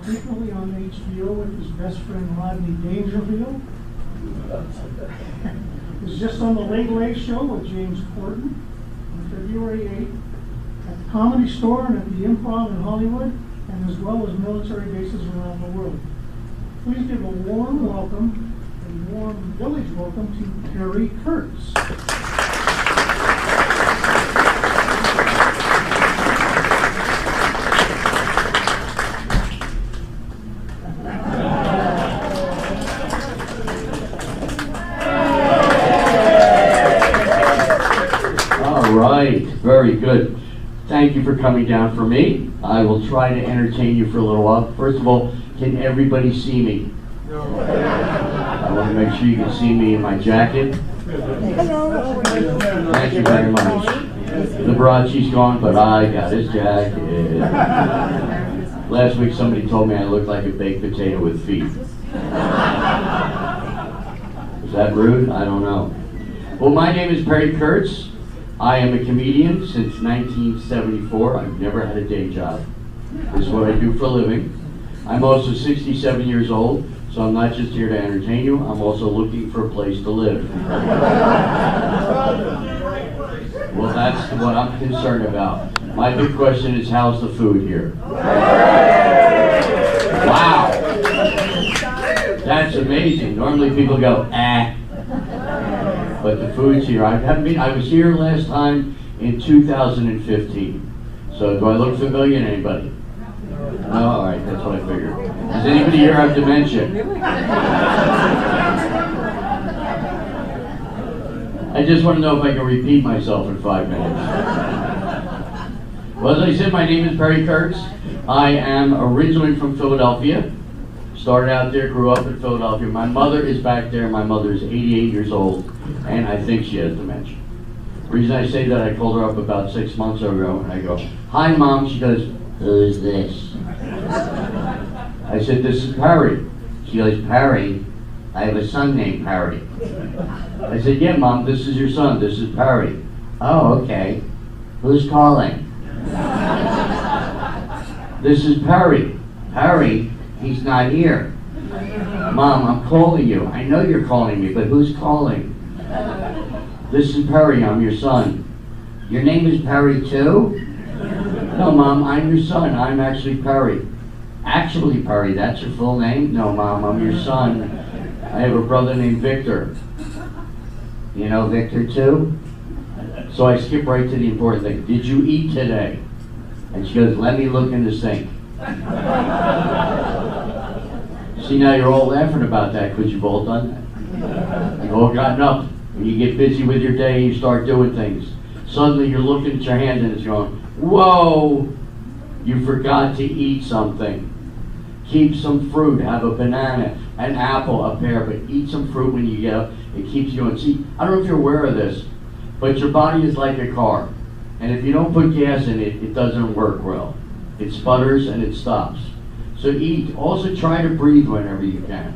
frequently on HBO with his best friend Rodney Dangerfield. Was just on the Late Late Show with James Corden on February 8th, at the Comedy Store and at the Improv in Hollywood, and as well as military bases around the world. Please give a warm welcome, a warm village welcome to Perry Kurtz. All right, very good. Thank you for coming down for me. I will try to entertain you for a little while. First of all, can everybody see me? I want to make sure you can see me in my jacket. Thank you very much. Liberace's gone, but I got his jacket. Last week somebody told me I looked like a baked potato with feet. Is that rude? I don't know. Well, my name is Perry Kurtz. I am a comedian since 1974. I've never had a day job. This is what I do for a living. I'm also 67 years old, so I'm not just here to entertain you, I'm also looking for a place to live. Well, that's what I'm concerned about. My big question is, how's the food here? Wow! That's amazing. Normally people go, ah. But the food's here. I was here last time in 2015. So do I look familiar to anybody? No? All right, that's what I figured. Does anybody here have dementia? I just want to know if I can repeat myself in 5 minutes. Well, as I said, my name is Perry Kurtz. I am originally from Philadelphia. Started out there, grew up in Philadelphia. My mother is back there. My mother is 88 years old, and I think she has dementia. The reason I say that, I called her up about 6 months ago, and I go, "Hi, Mom." She goes, "Who's this?" I said, "This is Perry." She goes, "Perry? I have a son named Perry." I said, "Yeah, Mom, this is your son. This is Perry." "Oh, okay. Who's calling?" "This is Perry." "Perry? He's not here." "Mom, I'm calling you. I know you're calling me, but who's calling?" "This is Perry. I'm your son." "Your name is Perry too?" "No, Mom, I'm your son. I'm actually Perry." "Actually, Perry, that's your full name?" "No, Mom, I'm your son. I have a brother named Victor." "You know Victor too?" So I skip right to the important thing. "Did you eat today?" And she goes, "Let me look in the sink." See, now you're all laughing about that because you've all done that. You've all gotten up. When you get busy with your day, you start doing things. Suddenly you're looking at your hand and it's going, whoa, you forgot to eat something. Keep some fruit, have a banana, an apple, a pear, but eat some fruit when you get up. It keeps you going. See, I don't know if you're aware of this, but your body is like a car. And if you don't put gas in it, it doesn't work well. It sputters and it stops. So eat. Also try to breathe whenever you can.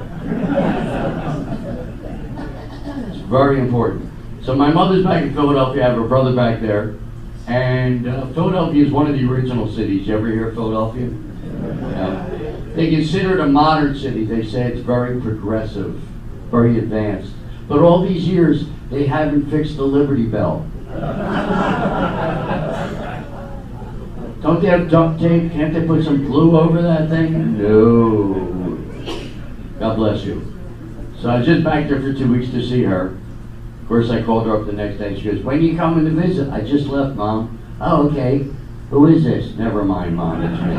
It's very important. So my mother's back in Philadelphia. I have her brother back there. And Philadelphia is one of the original cities. You ever hear of Philadelphia? Yeah. They consider it a modern city. They say it's very progressive, very advanced. But all these years, they haven't fixed the Liberty Bell. Don't they have duct tape? Can't they put some glue over that thing? No. God bless you. So I was just back there for 2 weeks to see her. Of course, I called her up the next day. She goes, "When are you coming to visit?" "I just left, Mom." "Oh, okay. Who is this?" "Never mind, Mom, it's me."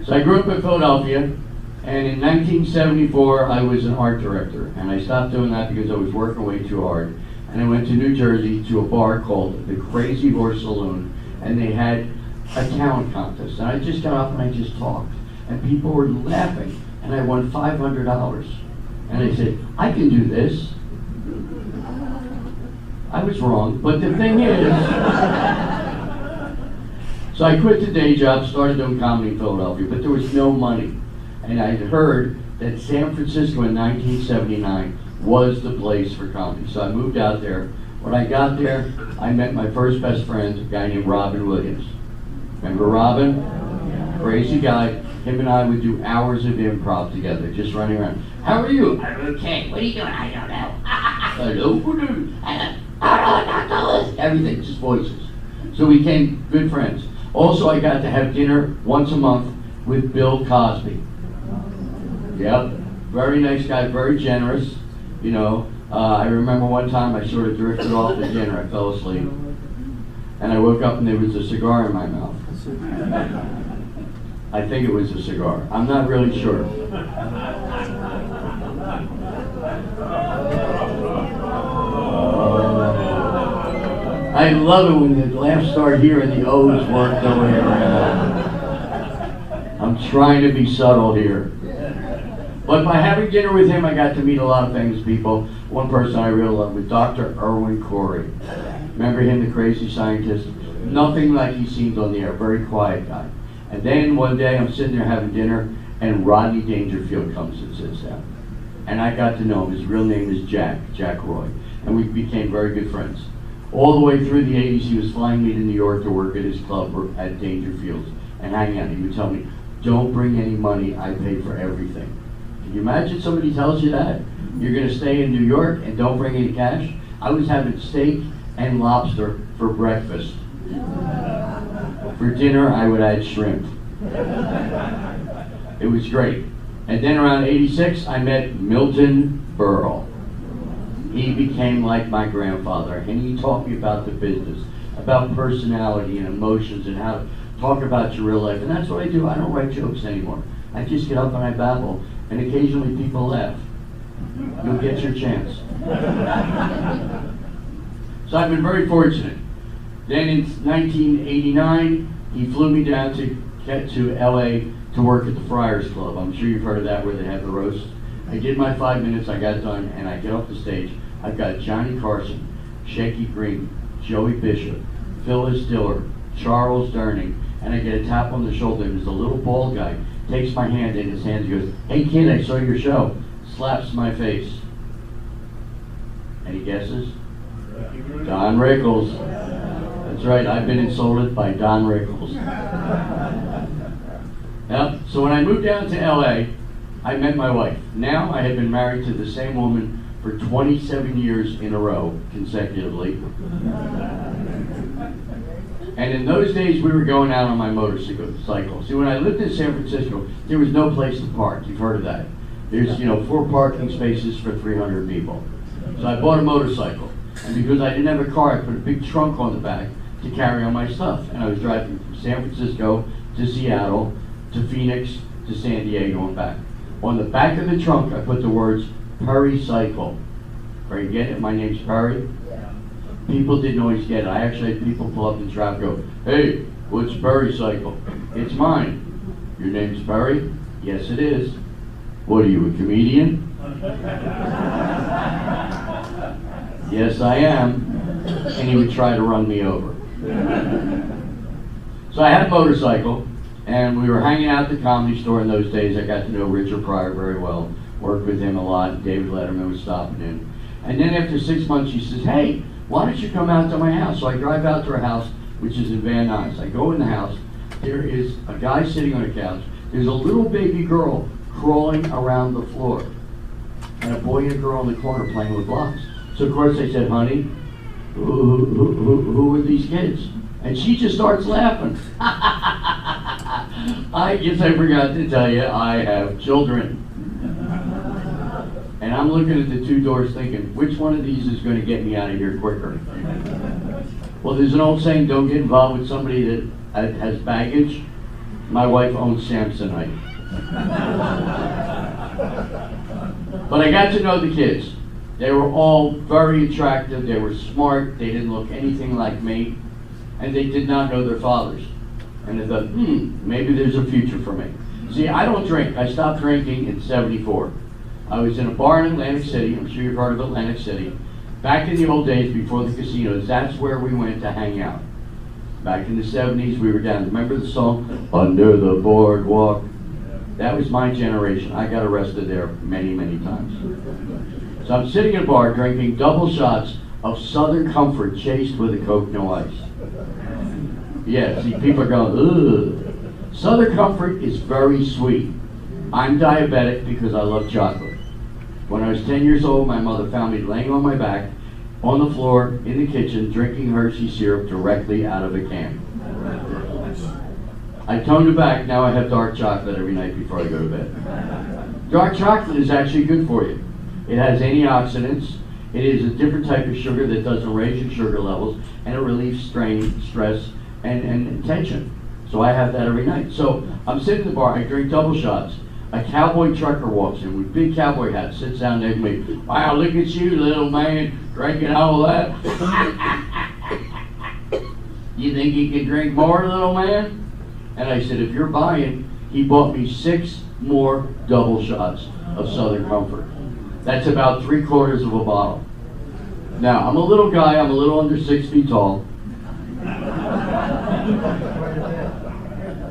So I grew up in Philadelphia, and in 1974, I was an art director. And I stopped doing that because I was working way too hard. And I went to New Jersey to a bar called the Crazy Horse Saloon, and they had a talent contest. And I just got up and I just talked, and people were laughing, and I won $500. And I said, "I can do this." I was wrong, but the thing is, so I quit the day job, started doing comedy in Philadelphia, but there was no money. And I had heard that San Francisco in 1979 was the place for comedy. So I moved out there. When I got there, I met my first best friend, a guy named Robin Williams. Remember Robin? crazy guy. Him and I would do hours of improv together, just running around. How are you? I'm okay. What are you doing? I don't know. Hello. Everything, just voices. So we became good friends. Also, I got to have dinner once a month with Bill Cosby. Yep, very nice guy, very generous. You know, I remember one time I sort of drifted off at dinner. I fell asleep, and I woke up and there was a cigar in my mouth. I think it was a cigar. I'm not really sure. I love it when the laughs start here and the O's work over here. I'm trying to be subtle here. But by having dinner with him, I got to meet a lot of famous people. One person I really love was Dr. Irwin Corey. Remember him, the crazy scientist? Nothing like he seemed on the air, very quiet guy. And then one day I'm sitting there having dinner, and Rodney Dangerfield comes and sits down. And I got to know him. His real name is Jack Roy. And we became very good friends. All the way through the 80s, he was flying me to New York to work at his club or at Dangerfield's and hang out. He would tell me, don't bring any money, I pay for everything. Can you imagine somebody tells you that? You're going to stay in New York and don't bring any cash? I was having steak and lobster for breakfast. For dinner, I would add shrimp. It was great. And then around 86, I met Milton Berle. He became like my grandfather, and he taught me about the business, about personality and emotions and how to talk about your real life. And that's what I do. I don't write jokes anymore. I just get up and I babble, and occasionally people laugh. You'll get your chance. So I've been very fortunate. Then in 1989, he flew me down to get to LA to work at the Friars Club. I'm sure you've heard of that, where they have the roast. I did my 5 minutes, I got done, and I get off the stage. I've got Johnny Carson, Shecky Green, Joey Bishop, Phyllis Diller, Charles Durning, and I get a tap on the shoulder, and there's a little bald guy, takes my hand in his hand and goes, hey kid, I saw your show. Slaps my face. Any guesses? Don Rickles. That's right, I've been insulted by Don Rickles. Yep. So when I moved down to LA, I met my wife. Now I had been married to the same woman for 27 years in a row, consecutively. And in those days, we were going out on my motorcycle. See, when I lived in San Francisco, there was no place to park. You've heard of that. There's, 4 parking spaces for 300 people. So I bought a motorcycle. And because I didn't have a car, I put a big trunk on the back to carry all my stuff. And I was driving from San Francisco to Seattle, to Phoenix, to San Diego and back. On the back of the trunk, I put the words, Perry Cycle. Are you getting it? My name's Perry. Yeah. People didn't always get it. I actually had people pull up in traffic and go, hey, what's Perry Cycle? It's mine. Your name's Perry? Yes, it is. What are you, a comedian? Yes, I am. And he would try to run me over. So I had a motorcycle, and we were hanging out at the Comedy Store in those days. I got to know Richard Pryor very well, worked with him a lot. David Letterman was stopping in. And then after 6 months, she says, hey, why don't you come out to my house? So I drive out to her house, which is in Van Nuys. I go in the house. There is a guy sitting on a couch. There's a little baby girl crawling around the floor. And a boy and a girl in the corner playing with blocks. So of course I said, honey, who are these kids? And she just starts laughing. I guess I forgot to tell you, I have children. And I'm looking at the 2 doors thinking, which one of these is going to get me out of here quicker? Well, there's an old saying, don't get involved with somebody that has baggage. My wife owns Samsonite. But I got to know the kids. They were all very attractive, they were smart, they didn't look anything like me, and they did not know their fathers. And I thought, maybe there's a future for me. See, I don't drink. I stopped drinking in '74. I was in a bar in Atlantic City. I'm sure you've heard of Atlantic City. Back in the old days, before the casinos, that's where we went to hang out. Back in the 70s, we were down. Remember the song, Under the Boardwalk? That was my generation. I got arrested there many, many times. So I'm sitting in a bar drinking double shots of Southern Comfort chased with a Coke, no ice. Yeah, see, people are going, ugh. Southern Comfort is very sweet. I'm diabetic because I love chocolate. When I was 10 years old, my mother found me laying on my back on the floor in the kitchen drinking Hershey syrup directly out of a can. I toned it back, now I have dark chocolate every night before I go to bed. Dark chocolate is actually good for you. It has antioxidants. It is a different type of sugar that doesn't raise your sugar levels, and it relieves strain, stress, and tension. So I have that every night. So I'm sitting in the bar, I drink double shots. A cowboy trucker walks in with big cowboy hat, sits down next to me. Wow, look at you, little man, drinking all that. You think you can drink more, little man? And I said, if you're buying, he bought me 6 more double shots of Southern Comfort. That's about 3/4 of a bottle. Now, I'm a little guy, I'm a little under 6 feet tall.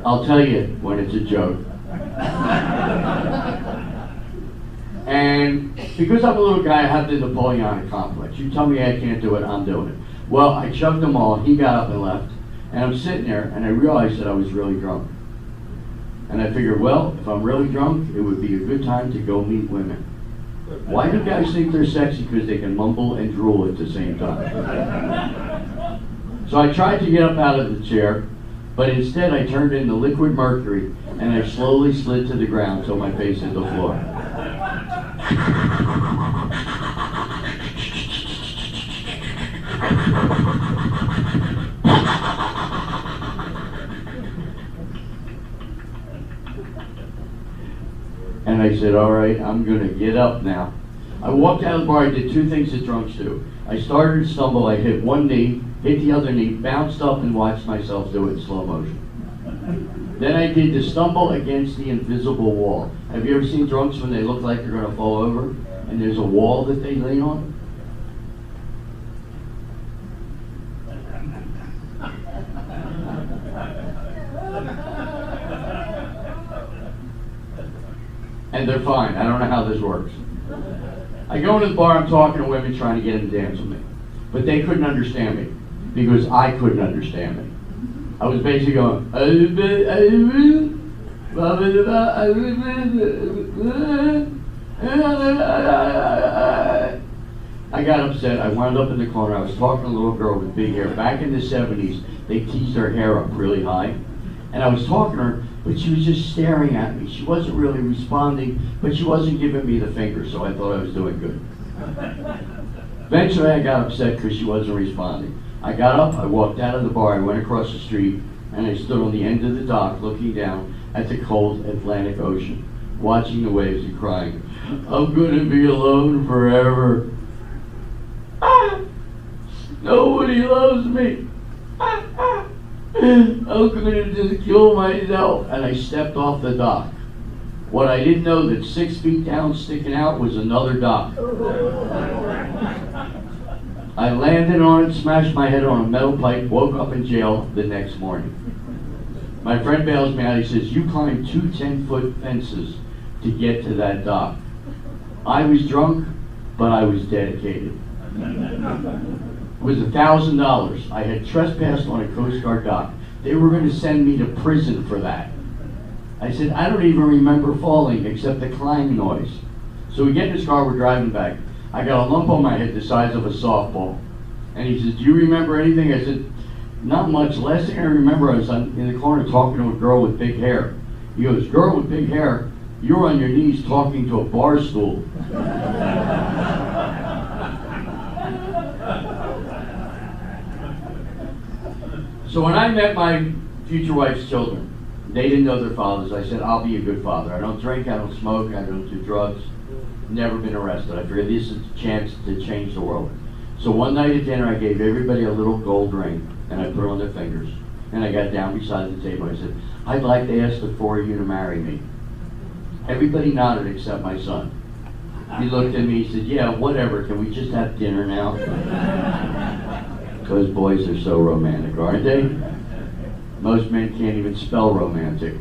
I'll tell you when it's a joke. And because I'm a little guy, I have the Napoleonic complex. You tell me I can't do it, I'm doing it. Well, I chugged them all, he got up and left, and I'm sitting there, and I realized that I was really drunk. And I figured, well, if I'm really drunk, it would be a good time to go meet women. Why do guys think they're sexy? Because they can mumble and drool at the same time. So I tried to get up out of the chair, but instead I turned into liquid mercury, and I slowly slid to the ground till my face hit the floor. And I said, all right, I'm going to get up now. I walked out of the bar, I did 2 things that drunks do. I started to stumble, I hit one knee, hit the other knee, bounced up and watched myself do it in slow motion. Then I did the stumble against the invisible wall. Have you ever seen drunks when they look like they're going to fall over and there's a wall that they lean on? And they're fine. I don't know how this works. I go into the bar, I'm talking to women trying to get them to dance with me. But they couldn't understand me because I couldn't understand me. I was basically going, I got upset. I wound up in the corner. I was talking to a little girl with big hair. Back in the 70s, they teased her hair up really high. And I was talking to her, but she was just staring at me. She wasn't really responding, but she wasn't giving me the finger, so I thought I was doing good. Eventually, I got upset because she wasn't responding. I got up, I walked out of the bar, I went across the street, and I stood on the end of the dock looking down at the cold Atlantic Ocean, watching the waves and crying, I'm going to be alone forever. Ah! Nobody loves me. Ah, ah. I'm going to just kill myself. And I stepped off the dock. What I didn't know that 6 feet down sticking out was another dock. I landed on it, smashed my head on a metal pipe, woke up in jail the next morning. My friend bails me out. He says, you climbed 2 10-foot fences to get to that dock. I was drunk, but I was dedicated. It was $1,000. I had trespassed on a Coast Guard dock. They were going to send me to prison for that. I said, I don't even remember falling except the clang noise. So we get in his car, we're driving back. I got a lump on my head the size of a softball. And he says, do you remember anything? I said, not much. Last thing I remember, I was in the corner talking to a girl with big hair. He goes, girl with big hair, you're on your knees talking to a bar stool. So when I met my future wife's children, they didn't know their fathers. I said, I'll be a good father. I don't drink, I don't smoke, I don't do drugs. Never been arrested. I figured this is a chance to change the world. So one night at dinner, I gave everybody a little gold ring, and I put it on their fingers. And I got down beside the table. I said, I'd like to ask the 4 of you to marry me. Everybody nodded except my son. He looked at me, he said, yeah, whatever, can we just have dinner now? Because boys are so romantic, aren't they? Most men can't even spell romantic.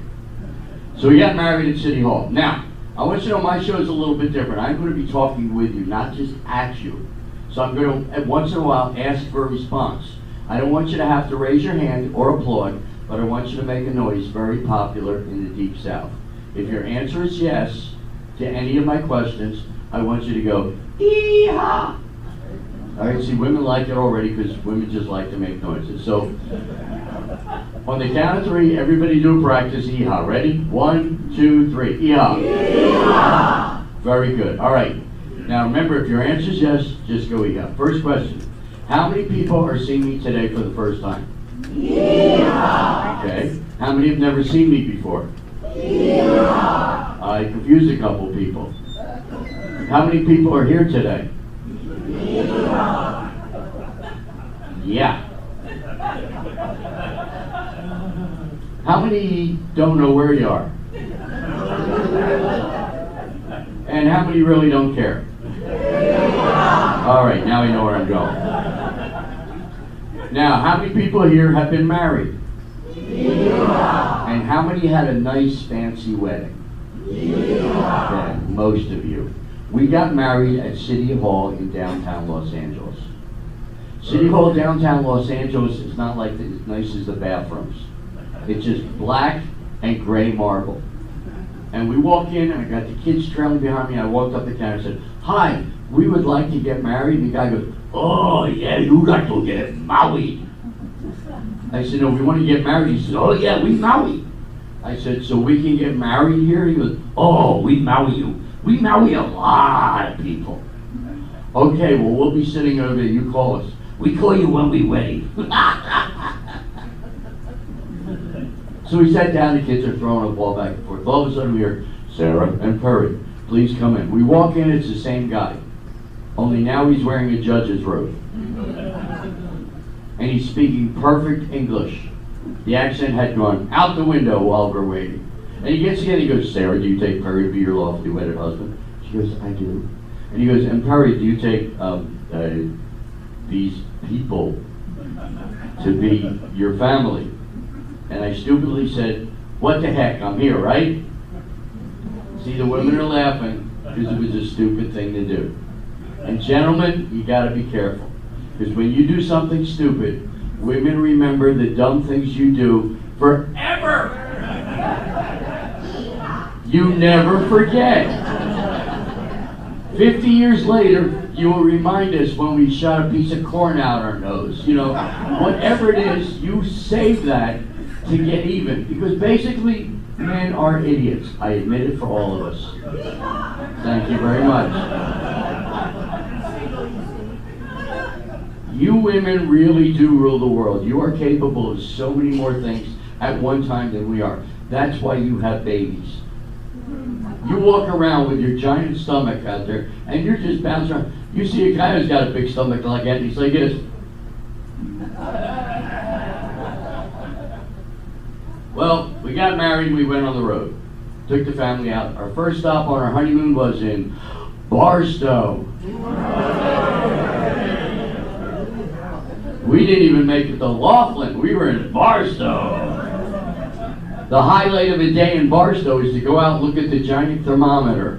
So we got married at City Hall. Now, I want you to know my show is a little bit different. I'm going to be talking with you, not just at you. So I'm going to, once in a while, ask for a response. I don't want you to have to raise your hand or applaud, but I want you to make a noise very popular in the Deep South. If your answer is yes to any of my questions, I want you to go, hee-haw. All right, see, women like it already because women just like to make noises. So, on the count of three, everybody do practice hee-haw. Ready? 1, 2, 3. Hee-haw. Hee-haw. Very good. All right. Now remember, if your answer is yes, just go hee-haw. First question. How many people are seeing me today for the first time? Hee-haw. Okay. How many have never seen me before? Hee-haw. I confused a couple people. How many people are here today? Hee-haw. Yeah. How many don't know where you are? And how many really don't care? All right, now you know where I'm going. Now, how many people here have been married? And how many had a nice fancy wedding? Okay, most of you. We got married at City Hall in downtown Los Angeles. City Hall downtown Los Angeles is not like as nice as the bathrooms. It's just black and gray marble. And we walk in, and I got the kids trailing behind me. I walked up the counter and said, "Hi, we would like to get married." And the guy goes, "Oh, yeah, you got to get married." I said, "No, we want to get married." He said, "Oh, yeah, we marry." I said, "So we can get married here?" He goes, "Oh, we marry you. We marry a lot of people." "Okay, well, we'll be sitting over there. You call us." "We call you when we're ready." So we sat down, the kids are throwing a ball back and forth. All of a sudden we hear, "Sarah and Perry, please come in." We walk in, it's the same guy. Only now he's wearing a judge's robe. And he's speaking perfect English. The accent had gone out the window while we're waiting. And he gets in and he goes, "Sarah, do you take Perry to be your lawfully wedded husband?" She goes, "I do." And he goes, "And Perry, do you take these people to be your family?" And I stupidly said, "What the heck, I'm here, right?" See, the women are laughing because it was a stupid thing to do. And gentlemen, you gotta be careful. Because when you do something stupid, women remember the dumb things you do forever. You never forget. 50 years later, you will remind us when we shot a piece of corn out our nose. You know, whatever it is, you save that to get even. Because basically, men are idiots. I admit it for all of us. Thank you very much. You women really do rule the world. You are capable of so many more things at one time than we are. That's why you have babies. You walk around with your giant stomach out there, and you're just bouncing around. You see a guy who's got a big stomach like that, and he's like this. Well, we got married and we went on the road. Took the family out. Our first stop on our honeymoon was in Barstow. We didn't even make it to Laughlin. We were in Barstow. The highlight of a day in Barstow is to go out and look at the giant thermometer.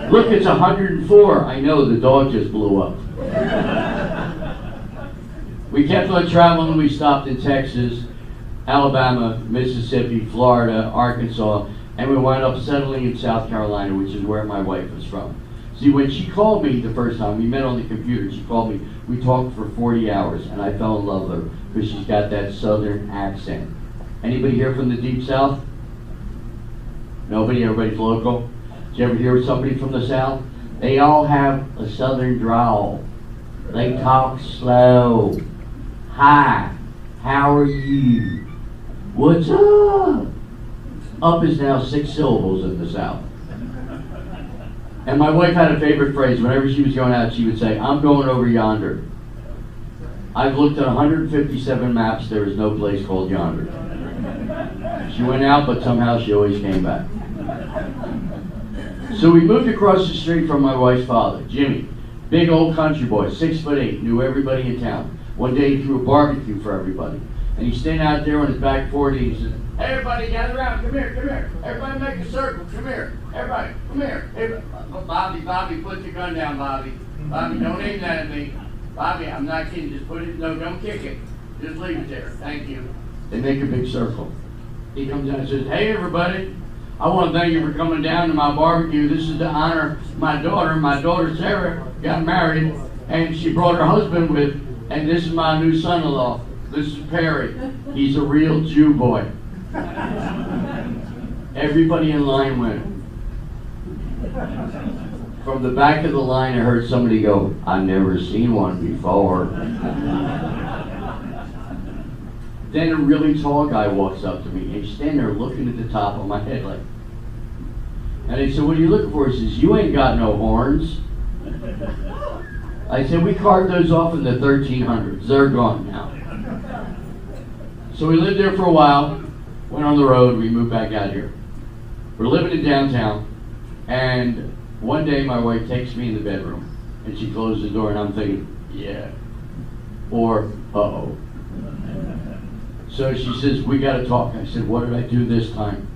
Look, it's 104. I know, the dog just blew up. We kept on traveling. We stopped in Texas, Alabama, Mississippi, Florida, Arkansas, and we wound up settling in South Carolina, which is where my wife was from. See, when she called me the first time, we met on the computer, she called me, we talked for 40 hours, and I fell in love with her because she's got that southern accent. Anybody here from the Deep South? Nobody? Everybody's local? Did you ever hear somebody from the South? They all have a southern drawl. They talk slow. "Hi, how are you? What's up?" Up is now 6 syllables in the South. And my wife had a favorite phrase. Whenever she was going out, she would say, "I'm going over yonder." I've looked at 157 maps. There is no place called yonder. She went out, but somehow she always came back. So we moved across the street from my wife's father, Jimmy. Big old country boy, 6'8", knew everybody in town. One day he threw a barbecue for everybody. And he's standing out there on his back 40, and he said, "Hey, everybody, gather around, come here, come here. Everybody make a circle, come here. Everybody, come here. Everybody. Oh, Bobby, put your gun down, Bobby. Bobby, don't aim that at me. Bobby, I'm not kidding, just put it, no, don't kick it. Just leave it there, thank you." They make a big circle. He comes down and says, "Hey everybody, I want to thank you for coming down to my barbecue. This is to honor my daughter. My daughter Sarah got married and she brought her husband with, and this is my new son-in-law. This is Perry. He's a real Jew boy." Everybody in line went. From the back of the line, I heard somebody go, "I've never seen one before." Then a really tall guy walks up to me, and he's standing there looking at the top of my head like, and I said, "What are you looking for?" He says, "You ain't got no horns." I said, "We carved those off in the 1300s. They're gone now." So we lived there for a while, went on the road, we moved back out here. We're living in downtown, and one day my wife takes me in the bedroom, and she closes the door, and I'm thinking, yeah, or uh-oh. So she says, "We got to talk." I said, "What did I do this time?"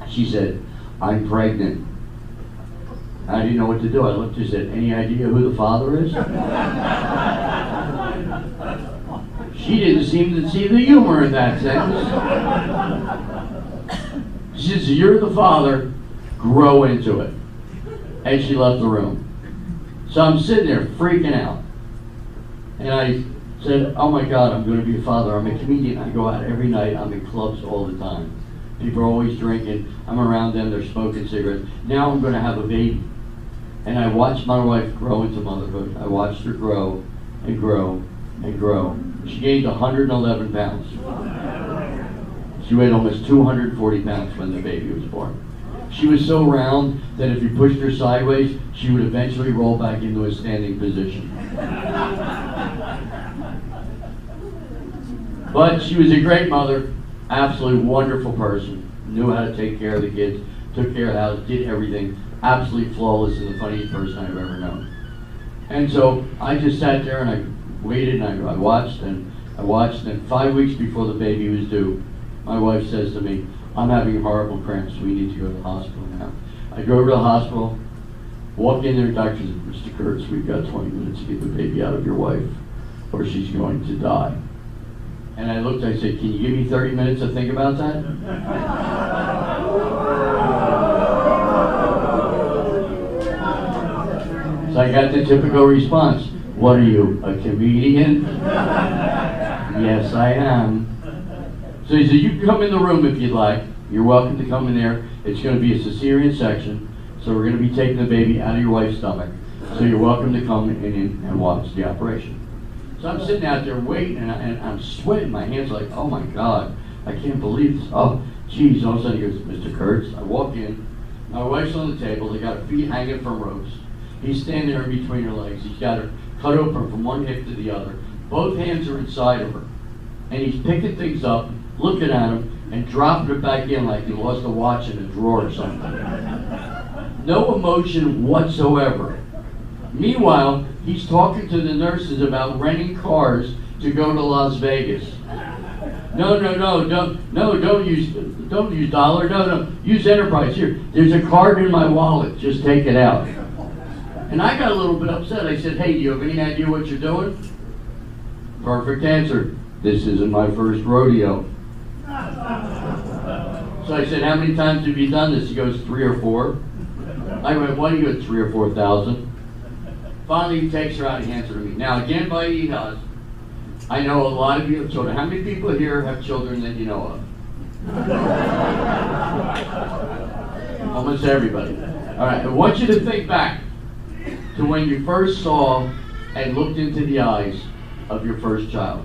She said, "I'm pregnant." I didn't know what to do. I looked and said, "Any idea who the father is?" She didn't seem to see the humor in that sentence. She says, "You're the father, grow into it." And she left the room. So I'm sitting there freaking out. And I said, "Oh my God, I'm going to be a father. I'm a comedian. I go out every night. I'm in clubs all the time. People are always drinking. I'm around them. They're smoking cigarettes. Now I'm going to have a baby." And I watched my wife grow into motherhood. I watched her grow and grow and grow. She gained 111 pounds. She weighed almost 240 pounds when the baby was born. She was so round that if you pushed her sideways, she would eventually roll back into a standing position. But she was a great mother, absolutely wonderful person, knew how to take care of the kids, took care of the house, did everything, absolutely flawless, and the funniest person I've ever known. And so I just sat there and I waited and I watched and 5 weeks before the baby was due, my wife says to me, "I'm having horrible cramps, we need to go to the hospital now." I go over to the hospital, walk in there, doctor says, "Mr. Kurtz, we've got 20 minutes to get the baby out of your wife, or she's going to die." And I looked, I said, "Can you give me 30 minutes to think about that?" So I got the typical response, "What are you, a comedian?" "Yes, I am." So he said, "You can come in the room if you'd like. You're welcome to come in there. It's going to be a cesarean section, so we're going to be taking the baby out of your wife's stomach. So you're welcome to come in and watch the operation." So I'm sitting out there waiting, and I'm sweating. My hands are like, "Oh my God, I can't believe this. Oh, geez." All of a sudden he goes, "Mr. Kurtz." I walk in. My wife's on the table. They got her feet hanging from ropes. He's standing there in between her legs. He's got her cut open from one hip to the other. Both hands are inside of her. And he's picking things up, looking at them, and dropping it back in like he lost a watch in a drawer or something. No emotion whatsoever. Meanwhile, he's talking to the nurses about renting cars to go to Las Vegas. No, don't use dollar, no, use Enterprise. Here, there's a card in my wallet, just take it out. And I got a little bit upset. I said, "Hey, do you have any idea what you're doing?" Perfect answer. "This isn't my first rodeo." So I said, "How many times have you done this?" He goes, 3 or 4. I went, "What do you get, 3 or 4,000? Finally, he takes her out and hands her to me. Now, again, by EHOS, I know a lot of you have children. How many people here have children that you know of? Almost everybody. All right, I want you to think back to when you first saw and looked into the eyes of your first child.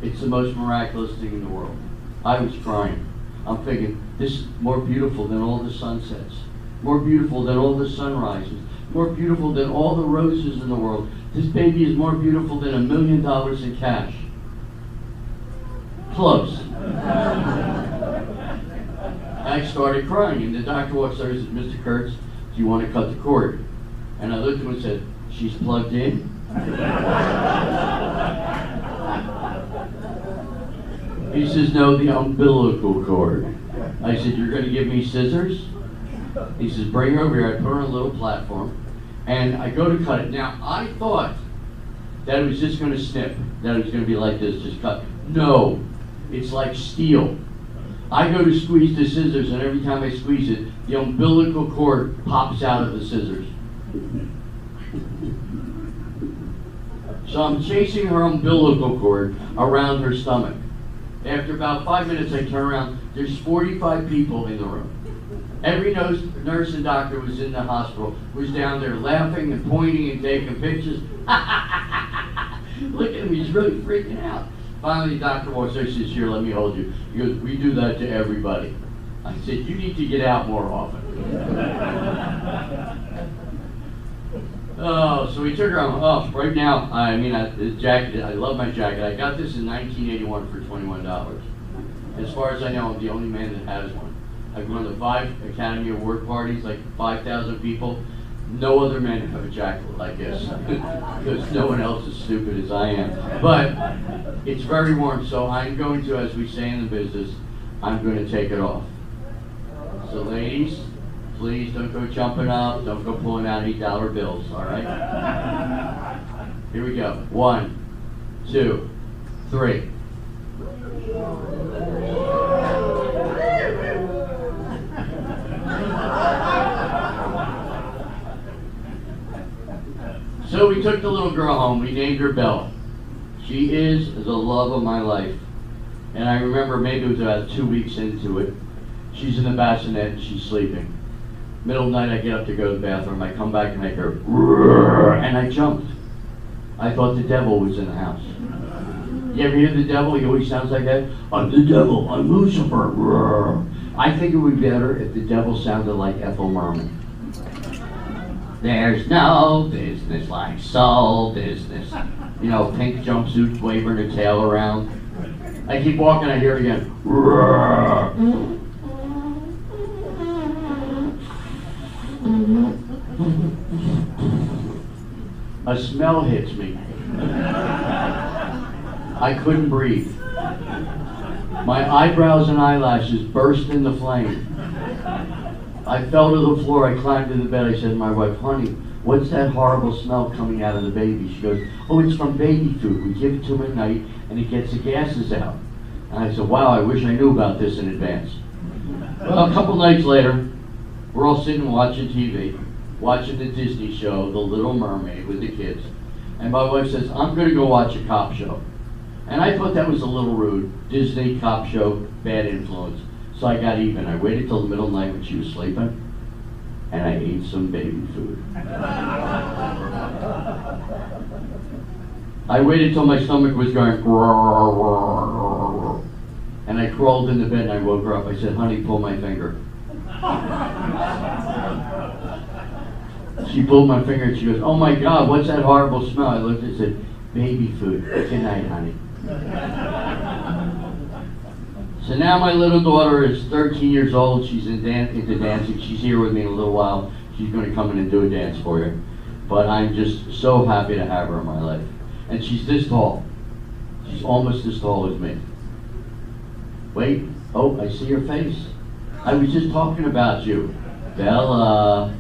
It's the most miraculous thing in the world. I was crying. I'm thinking, this is more beautiful than all the sunsets, more beautiful than all the sunrises, more beautiful than all the roses in the world. This baby is more beautiful than $1 million in cash. Close. I started crying, and the doctor walks over and says, "Mr. Kurtz, do you want to cut the cord?" And I looked at him and said, "She's plugged in?" He says, "No, the umbilical cord." I said, "You're going to give me scissors?" He says, "Bring her over here." I put her on a little platform, and I go to cut it. Now, I thought that it was just going to snip, that it was going to be like this, just cut. No, It's like steel. I go to squeeze the scissors, and every time I squeeze it, the umbilical cord pops out of the scissors. So I'm chasing her umbilical cord around her stomach. After about 5 minutes, I turn around. There's 45 people in the room. Every nurse and doctor was in the hospital, was down there laughing and pointing and taking pictures. Look at him, he's really freaking out. Finally, the doctor walks there and says, "Here, let me hold you." He goes, "We do that to everybody." I said, "You need to get out more often." Oh, so we took her home. Oh, right now, this jacket, I love my jacket. I got this in 1981 for $21. As far as I know, I'm the only man that has one. I've gone to 5 Academy Award parties, like 5,000 people. No other men have a jacket like this, because no one else is stupid as I am. But it's very warm, so I'm going to, as we say in the business, I'm going to take it off. So ladies, please don't go jumping up, don't go pulling out $8 bills, all right? Here we go. 1, 2, 3. So we took the little girl home. We named her Belle. She is the love of my life. And I remember maybe it was about 2 weeks into it. She's in the bassinet and she's sleeping. Middle of the night, I get up to go to the bathroom. I come back and I hear, and I jumped. I thought the devil was in the house. You ever hear the devil? He always sounds like that. "I'm the devil. I'm Lucifer." I think it would be better if the devil sounded like Ethel Merman. "There's no business like soul business." You know, pink jumpsuit waving her tail around. I keep walking, I hear it again. A smell hits me. I couldn't breathe. My eyebrows and eyelashes burst into flame. I fell to the floor, I climbed to the bed, I said to my wife, "Honey, what's that horrible smell coming out of the baby?" She goes, "Oh, it's from baby food. We give it to him at night and it gets the gases out." And I said, "Wow, I wish I knew about this in advance." Well, a couple nights later, we're all sitting watching TV, watching the Disney show, The Little Mermaid, with the kids. And my wife says, "I'm going to go watch a cop show." And I thought that was a little rude. Disney, cop show, bad influence. So I got even. I waited till the middle of the night when she was sleeping, and I ate some baby food. I waited till my stomach was going, and I crawled into bed and I woke her up. I said, "Honey, pull my finger." She pulled my finger and she goes, "Oh my God, what's that horrible smell?" I looked and said, "Baby food. Good night, honey." So now my little daughter is 13 years old. She's into dancing. She's here with me in a little while. She's going to come in and do a dance for you. But I'm just so happy to have her in my life. And she's this tall. She's almost as tall as me. Wait. Oh, I see your face. I was just talking about you. Bella.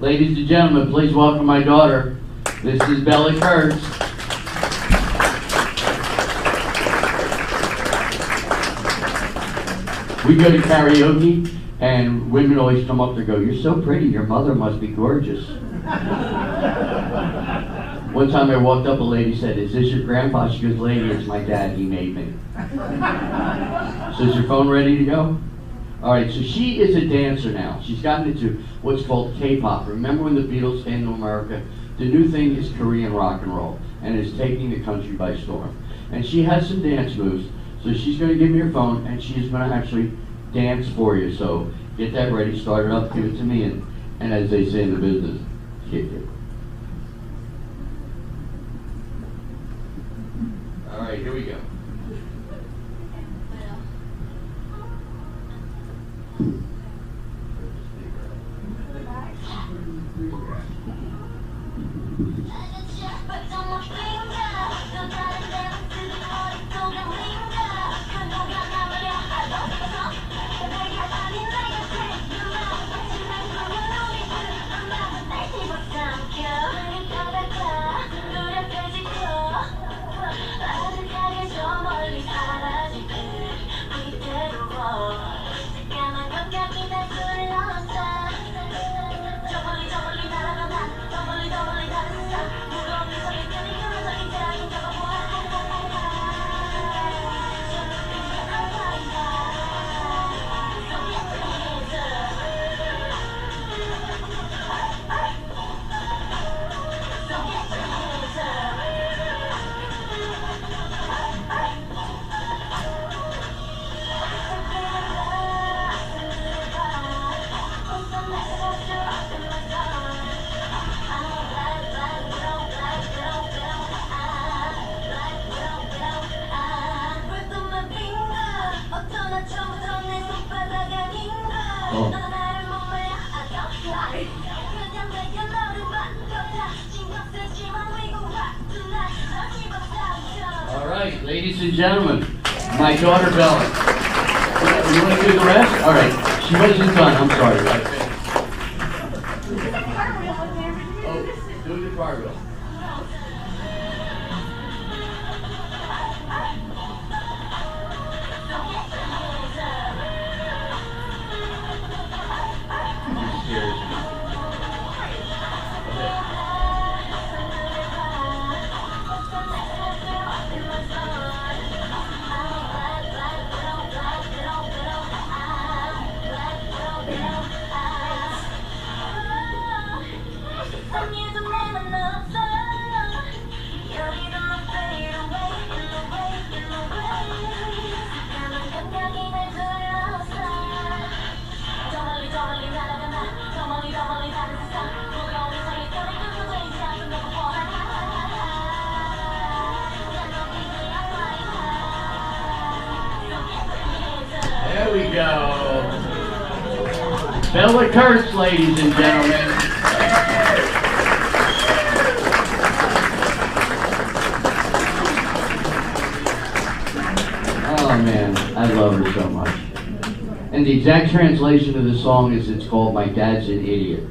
Ladies and gentlemen, please welcome my daughter. This is Bella Kurtz. We go to karaoke, and women always come up to go, "You're so pretty, your mother must be gorgeous." One time I walked up, a lady said, "Is this your grandpa?" She goes, "Lady, it's my dad, he made me." So is your phone ready to go? All right, so she is a dancer now. She's gotten into what's called K-pop. Remember when the Beatles came to America? The new thing is Korean rock and roll, and it's taking the country by storm. And she has some dance moves. So she's going to give me her phone, and she's going to actually dance for you. So get that ready, start it up, give it to me, and as they say in the business, kick it. All right, here we go. Oh. All right, ladies and gentlemen, my daughter Bella. You want to do the rest? All right, she wasn't done. I'm sorry. Oh, do the cartwheel. There we go. Bella Kurtz, ladies and gentlemen. Oh man, I love her so much. And the exact translation of the song is it's called My Dad's an Idiot.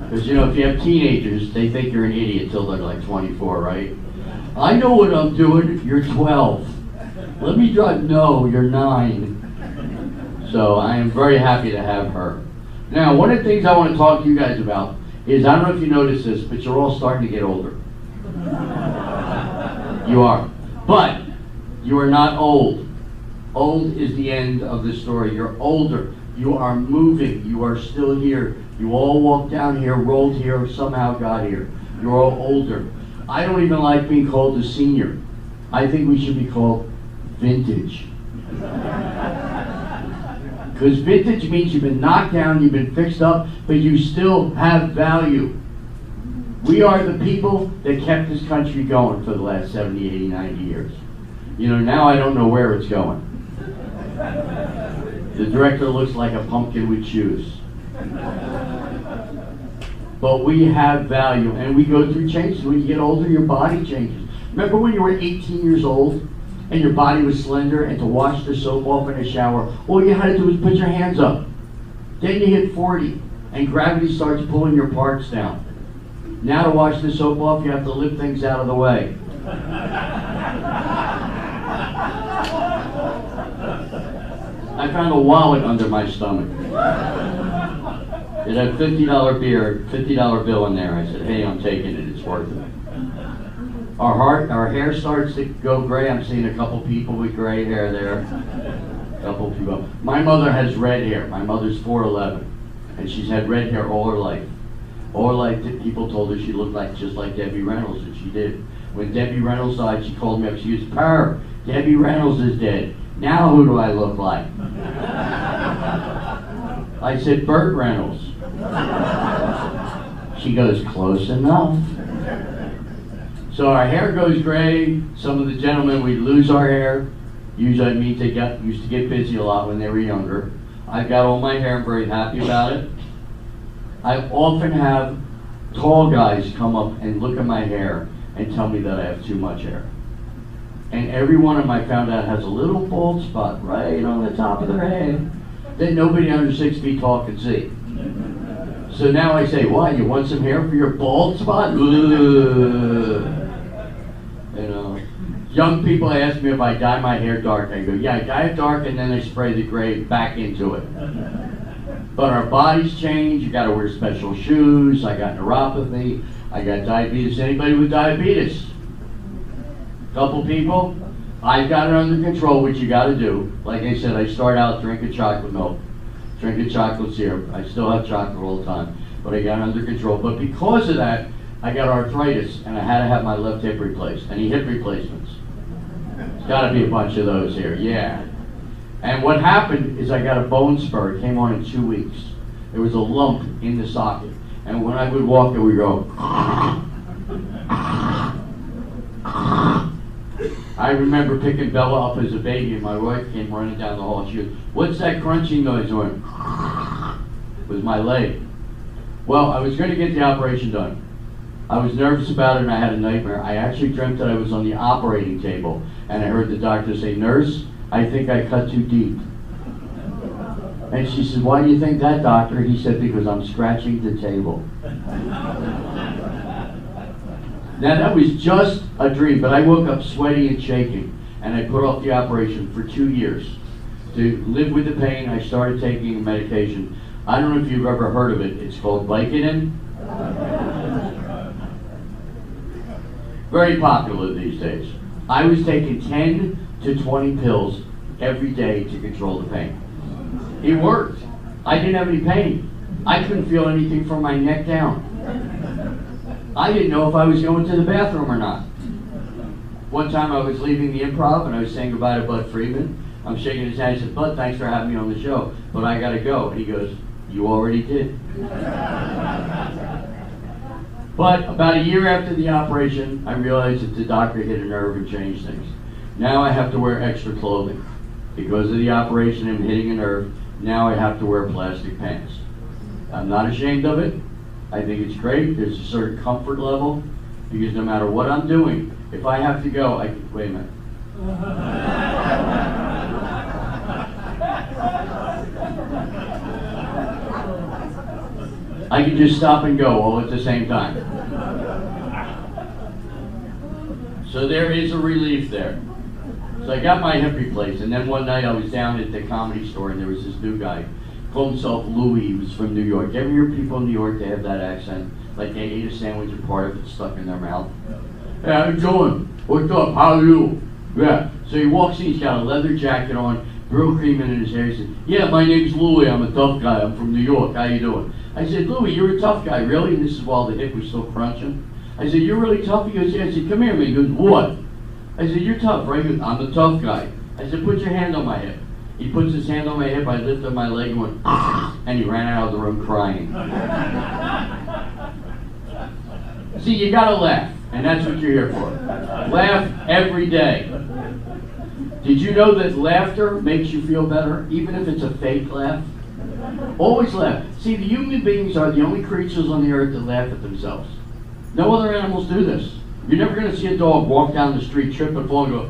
Because you know, if you have teenagers, they think you're an idiot till they're like 24, right? I know what I'm doing, you're 12. Let me drive. No, you're 9. So I am very happy to have her. Now, one of the things I want to talk to you guys about is, I don't know if you noticed this, but you're all starting to get older. You are. But you are not old. Old is the end of the story. You're older. You are moving. You are still here. You all walked down here, rolled here, somehow got here. You're all older. I don't even like being called a senior. I think we should be called vintage. Because vintage means you've been knocked down, you've been fixed up, but you still have value. We are the people that kept this country going for the last 70, 80, 90 years. You know, now I don't know where it's going. The director looks like a pumpkin with shoes. But we have value, and we go through changes. When you get older, your body changes. Remember when you were 18 years old? And your body was slender, and to wash the soap off in the shower, all you had to do was put your hands up. Then you hit 40, and gravity starts pulling your parts down. Now to wash the soap off, you have to lift things out of the way. I found a wallet under my stomach. It had $50 beer, $50 bill in there. I said, hey, I'm taking it, it's worth it. Our hair starts to go gray. I'm seeing a couple people with gray hair there. A couple people. My mother has red hair. My mother's 4'11", and she's had red hair all her life. All her life, people told her she looked like just like Debbie Reynolds, and she did. When Debbie Reynolds died, she called me up. She goes, "Per, Debbie Reynolds is dead. Now who do I look like?" I said, "Burt Reynolds." She goes, "Close enough." So our hair goes gray. Some of the gentlemen, we lose our hair. Usually, I mean, they used to get busy a lot when they were younger. I've got all my hair. I'm very happy about it. I often have tall guys come up and look at my hair and tell me that I have too much hair. And every one of them I found out has a little bald spot right on the top of their head that nobody under 6 feet tall can see. So now I say, "Why, you want some hair for your bald spot?" You know, young people ask me if I dye my hair dark. I go, "Yeah, I dye it dark and then I spray the gray back into it." But our bodies change. You got to wear special shoes. I got neuropathy. I got diabetes. Anybody with diabetes? Couple people? I've got it under control, which you got to do. Like I said, I start out drinking chocolate milk, drinking chocolate syrup. I still have chocolate all the time, but I got it under control. But because of that, I got arthritis, and I had to have my left hip replaced. Any hip replacements? There's got to be a bunch of those here, yeah. And what happened is I got a bone spur. It came on in 2 weeks. There was a lump in the socket. And when I would walk, it would go. I remember picking Bella up as a baby, and my wife came running down the hall. She goes, "What's that crunching noise?" I went, with my leg. Well, I was going to get the operation done. I was nervous about it, and I had a nightmare. I actually dreamt that I was on the operating table, and I heard the doctor say, "Nurse, I think I cut too deep." And she said, "Why do you think that, doctor?" He said, "Because I'm scratching the table." Now that was just a dream, but I woke up sweaty and shaking, and I put off the operation for 2 years. To live with the pain, I started taking a medication. I don't know if you've ever heard of it. It's called Vicodin. Very popular these days. I was taking 10 to 20 pills every day to control the pain. It worked. I didn't have any pain. I couldn't feel anything from my neck down. I didn't know if I was going to the bathroom or not. One time I was leaving the Improv and I was saying goodbye to Bud Friedman. I'm shaking his hand. I said, "Bud, thanks for having me on the show, but I gotta go." And he goes, "You already did." But about a year after the operation, I realized that the doctor hit a nerve and changed things. Now I have to wear extra clothing. Because of the operation and hitting a nerve, now I have to wear plastic pants. I'm not ashamed of it. I think it's great. There's a certain comfort level, because no matter what I'm doing, if I have to go, I can, wait a minute. I can just stop and go all at the same time. So there is a relief there. So I got my hip replaced, and then one night I was down at the Comedy Store, and there was this new guy, called himself Louis. He was from New York. You ever hear people in New York, they have that accent, like they ate a sandwich and part of it stuck in their mouth? "Hey, how you doing? What's up? How are you?" Yeah. So he walks in, he's got a leather jacket on, grill cream in his hair. He said, "Yeah, my name's Louis. I'm a tough guy. I'm from New York. How you doing?" I said, "Louis, you're a tough guy, really?" And this is while the hip was still crunching. I said, "You're really tough?" He goes, "Yeah." I said, "Come here, man." He goes, "What?" I said, "You're tough, right?" He goes, "I'm the tough guy." I said, "Put your hand on my hip." He puts his hand on my hip, I lift up my leg and went, and he ran out of the room crying. See, you gotta laugh, and that's what you're here for. Laugh every day. Did you know that laughter makes you feel better, even if it's a fake laugh? Always laugh. See, the human beings are the only creatures on the earth that laugh at themselves. No other animals do this. You're never going to see a dog walk down the street, trip and fall and go,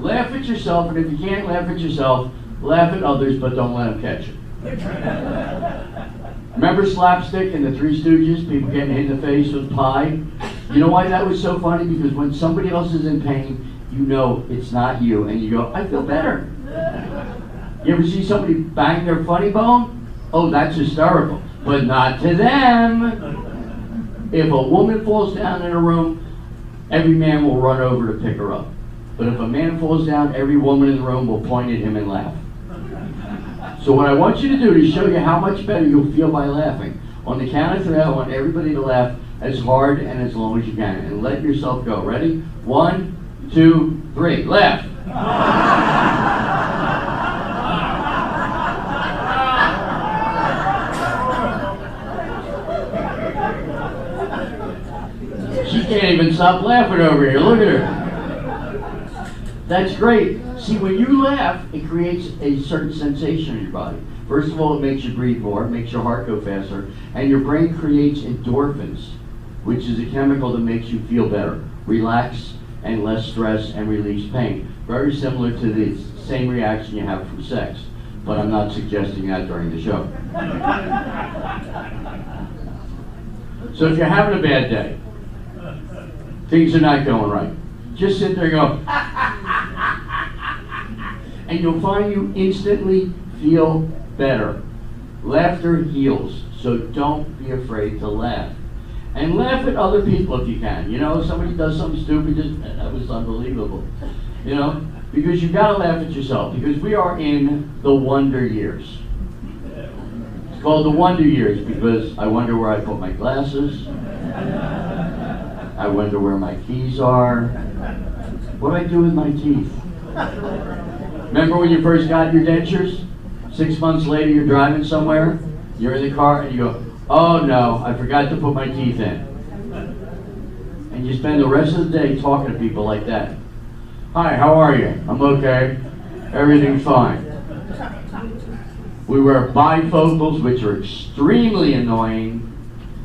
Laugh at yourself, and if you can't laugh at yourself, laugh at others, but don't let them catch it. Remember slapstick in the Three Stooges, people getting hit in the face with pie? You know why that was so funny? Because when somebody else is in pain, you know it's not you, and you go, "I feel better." You ever see somebody bang their funny bone? Oh, that's hysterical, but not to them. If a woman falls down in a room, every man will run over to pick her up. But if a man falls down, every woman in the room will point at him and laugh. So what I want you to do is show you how much better you'll feel by laughing. On the count of 3, I want everybody to laugh as hard and as long as you can. And let yourself go. Ready? 1, 2, 3. Laugh. She can't even stop laughing over here. Look at her. That's great. See, when you laugh, it creates a certain sensation in your body. First of all, it makes you breathe more, it makes your heart go faster, and your brain creates endorphins, which is a chemical that makes you feel better, relax, and less stress, and release pain. Very similar to the same reaction you have from sex, but I'm not suggesting that during the show. So if you're having a bad day, things are not going right, just sit there and go, and you'll find you instantly feel better. Laughter heals, so don't be afraid to laugh. And laugh at other people if you can. You know, if somebody does something stupid, just, that was unbelievable. You know, because you've got to laugh at yourself, because we are in the wonder years. It's called the wonder years because I wonder where I put my glasses. I wonder where my keys are. What do I do with my teeth? Remember when you first got your dentures? 6 months later you're driving somewhere, you're in the car and you go, "Oh no, I forgot to put my teeth in." And And you spend the rest of the day talking to people like that. Hi, how are you? I'm okay. Everything's fine. We wear bifocals, which are extremely annoying.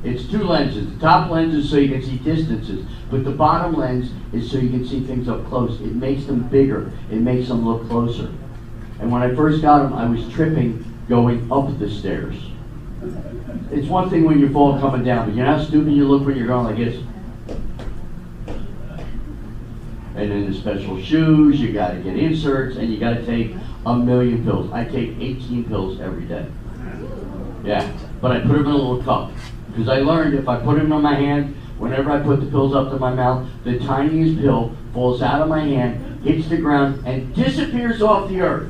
It's two lenses. The top lens is so you can see distances, but the bottom lens is so you can see things up close. It makes them bigger. It makes them look closer. And when I first got them, I was tripping going up the stairs. It's one thing when you fall coming down, but you know how stupid you look when you're going like this? And then the special shoes, you got to get inserts, and you got to take 1,000,000 pills. I take 18 pills every day. Yeah, but I put them in a little cup. Because I learned if I put them in my hand, whenever I put the pills up to my mouth, the tiniest pill falls out of my hand, hits the ground, and disappears off the earth.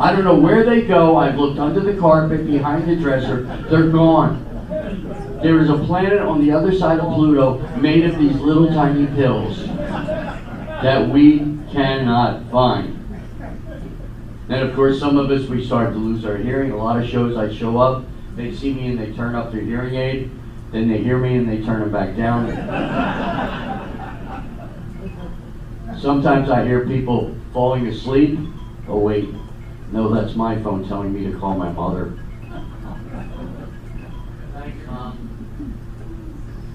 I don't know where they go. I've looked under the carpet, behind the dresser. They're gone. There is a planet on the other side of Pluto made of these little tiny pills that we cannot find. Then, of course, some of us, we start to lose our hearing. A lot of shows I show up, they see me and they turn up their hearing aid. Then they hear me and they turn them back down. Sometimes I hear people falling asleep. Oh, wait. No, that's my phone telling me to call my mother.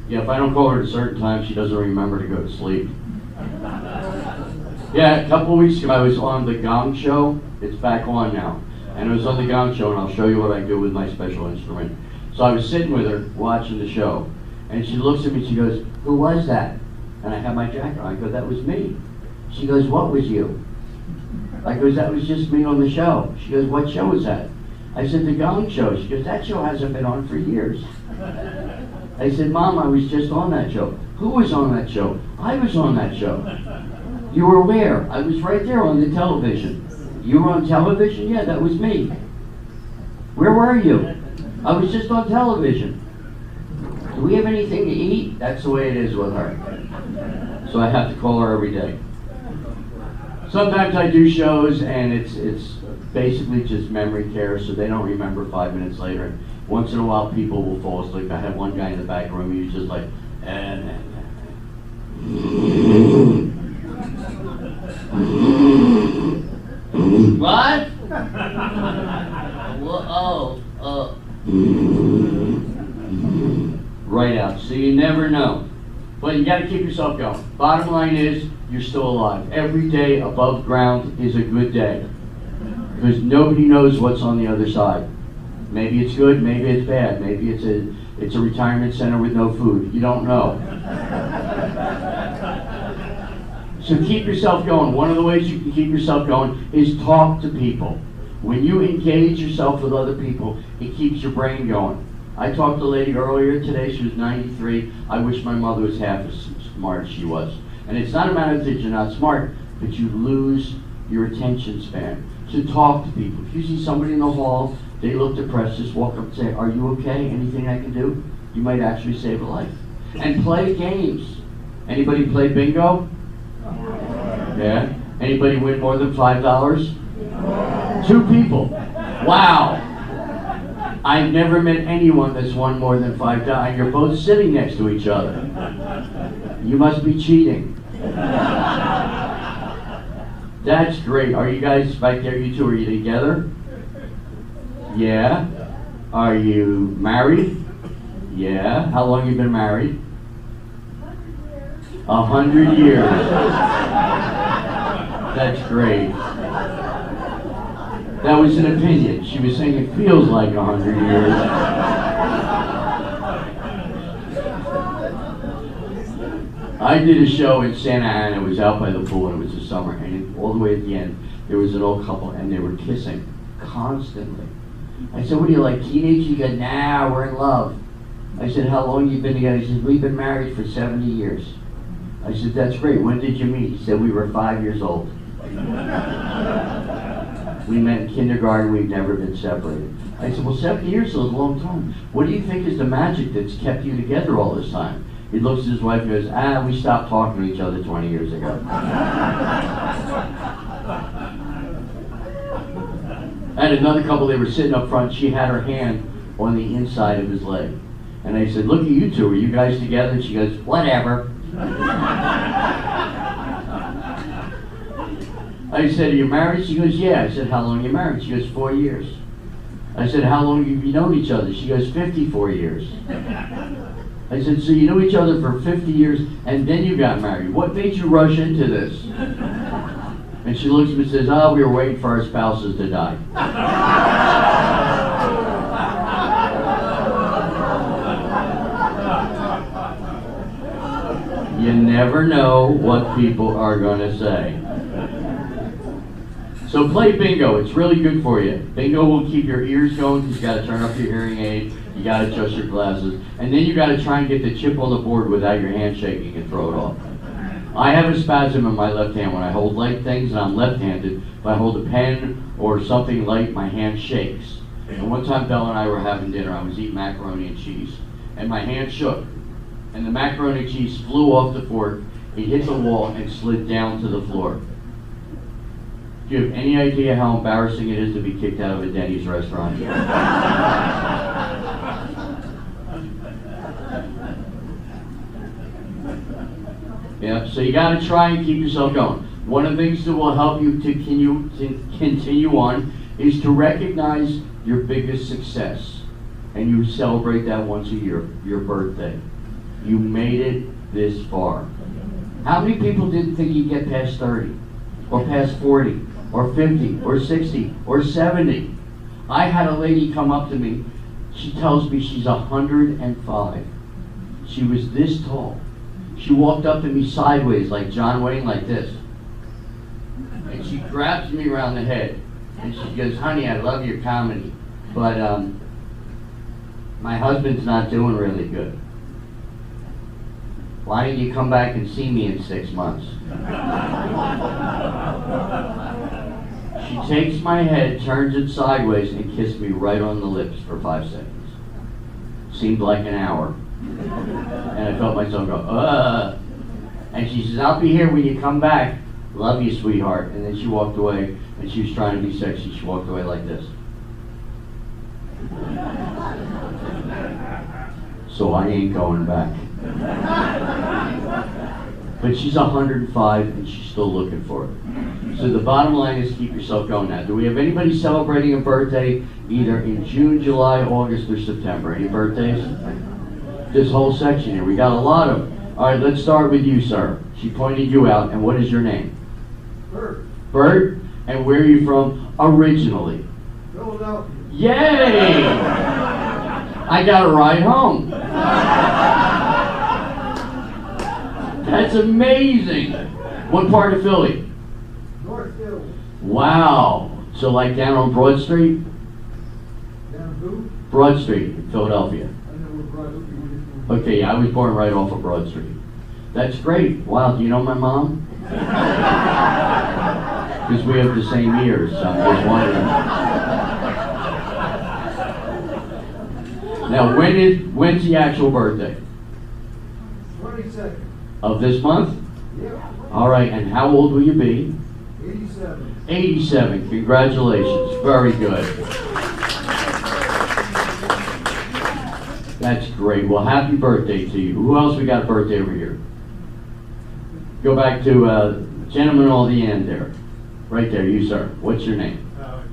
Yeah, if I don't call her at a certain time, she doesn't remember to go to sleep. Yeah, a couple weeks ago I was on the Gong Show. It's back on now. And I was on the Gong Show, and I'll show you what I do with my special instrument. So I was sitting with her, watching the show. And she looks at me, she goes, "Who was that?" And I have my jacket on. I go, "That was me." She goes, "What was you?" I goes, "That was just me on the show." She goes, "What show was that?" I said, "The Gong Show." She goes, "That show hasn't been on for years." I said, "Mom, I was just on that show." "Who was on that show?" "I was on that show." "You were where?" "I was right there on the television." "You were on television?" "Yeah, that was me." "Where were you?" "I was just on television." "Do we have anything to eat?" That's the way it is with her. So I have to call her every day. Sometimes I do shows and it's basically just memory care, so they don't remember 5 minutes later. Once in a while people will fall asleep. I had one guy in the back room, he was just like, What? Right out. So you never know. But you got to keep yourself going. Bottom line is, you're still alive. Every day above ground is a good day. Because nobody knows what's on the other side. Maybe it's good, maybe it's bad. Maybe it's a retirement center with no food. You don't know. So keep yourself going. One of the ways you can keep yourself going is talk to people. When you engage yourself with other people, it keeps your brain going. I talked to a lady earlier today, she was 93. I wish my mother was half as smart as she was. And it's not a matter that you're not smart, but you lose your attention span. So talk to people. If you see somebody in the hall, they look depressed, just walk up and say, "Are you okay? Anything I can do?" You might actually save a life. And play games. Anybody play bingo? Yeah? Anybody win more than $5? 2 people. Wow. I've never met anyone that's won more than $5, and you're both sitting next to each other. You must be cheating. That's great. Are you guys back there, you two, are you together? Yeah. Are you married? Yeah. How long have you been married? 100 years. That's great. That was an opinion. She was saying it feels like 100 years. I did a show in Santa Ana. It was out by the pool, and it was the summer. And all the way at the end, there was an old couple, and they were kissing constantly. I said, "What are you, like teenagers?" He goes, "Nah, we're in love." I said, "How long have you been together?" He said, "We've been married for 70 years. I said, "That's great. When did you meet?" He said, "We were 5 years old. We met in kindergarten. We've never been separated." I said, "Well, 70 years is a long time. What do you think is the magic that's kept you together all this time?" He looks at his wife and goes, "We stopped talking to each other 20 years ago." And another couple, they were sitting up front. She had her hand on the inside of his leg. And I said, look at you two, are you guys together? And she goes, whatever. I said, are you married? She goes, yeah. I said, how long are you married? She goes, 4 years. I said, how long have you known each other? She goes, 54 years. I said, so you knew each other for 50 years and then you got married. What made you rush into this? And she looks at me and says, oh, we were waiting for our spouses to die. You never know what people are going to say. So play bingo. It's really good for you. Bingo will keep your ears going because you got to turn up your hearing aid. You got to adjust your glasses. And then you got to try and get the chip on the board without your hand shaking and throw it off. I have a spasm in my left hand when I hold light things, and I'm left-handed. If I hold a pen or something light, my hand shakes. And one time Bella and I were having dinner. I was eating macaroni and cheese. And my hand shook. And the macaroni and cheese flew off the fork. It hit the wall and slid down to the floor. Do you have any idea how embarrassing it is to be kicked out of a Denny's restaurant? Yeah, so you got to try and keep yourself going. One of the things that will help you to continue on is to recognize your biggest success. And you celebrate that once a year, your birthday. You made it this far. How many people didn't think you'd get past 30, or past 40, or 50, or 60, or 70? I had a lady come up to me. She tells me she's 105. She was this tall. She walked up to me sideways like John Wayne, like this. And she grabs me around the head. And she goes, honey, I love your comedy, but my husband's not doing really good. Why don't you come back and see me in 6 months? She takes my head, turns it sideways, and kissed me right on the lips for 5 seconds. Seemed like an hour. And I felt myself go, ugh. And she says, I'll be here when you come back. Love you, sweetheart. And then she walked away, and she was trying to be sexy. She walked away like this. So I ain't going back. But she's 105 and she's still looking for it. So the bottom line is keep yourself going now. Do we have anybody celebrating a birthday either in June, July, August, or September? Any birthdays? This whole section here. We got a lot of them. All right, let's start with you, sir. She pointed you out. And what is your name? Bert. Bert? And where are you from originally? Philadelphia. Yay! I got a ride home. That's amazing. What part of Philly? North Philly. Wow. So like down on Broad Street? Down who? Broad Street in Philadelphia. I know where Broad Street is. Okay, yeah, I was born right off of Broad Street. That's great. Wow, do you know my mom? Because we have the same ears, so I'm just wondering. Now, when's the actual birthday? 22nd. Of this month? Yep. All right, and how old will you be? 87. 87. Congratulations. Very good. That's great. Well, happy birthday to you. Who else we got a birthday over here? Go back to gentleman on the end there. Right there, you sir. What's your name?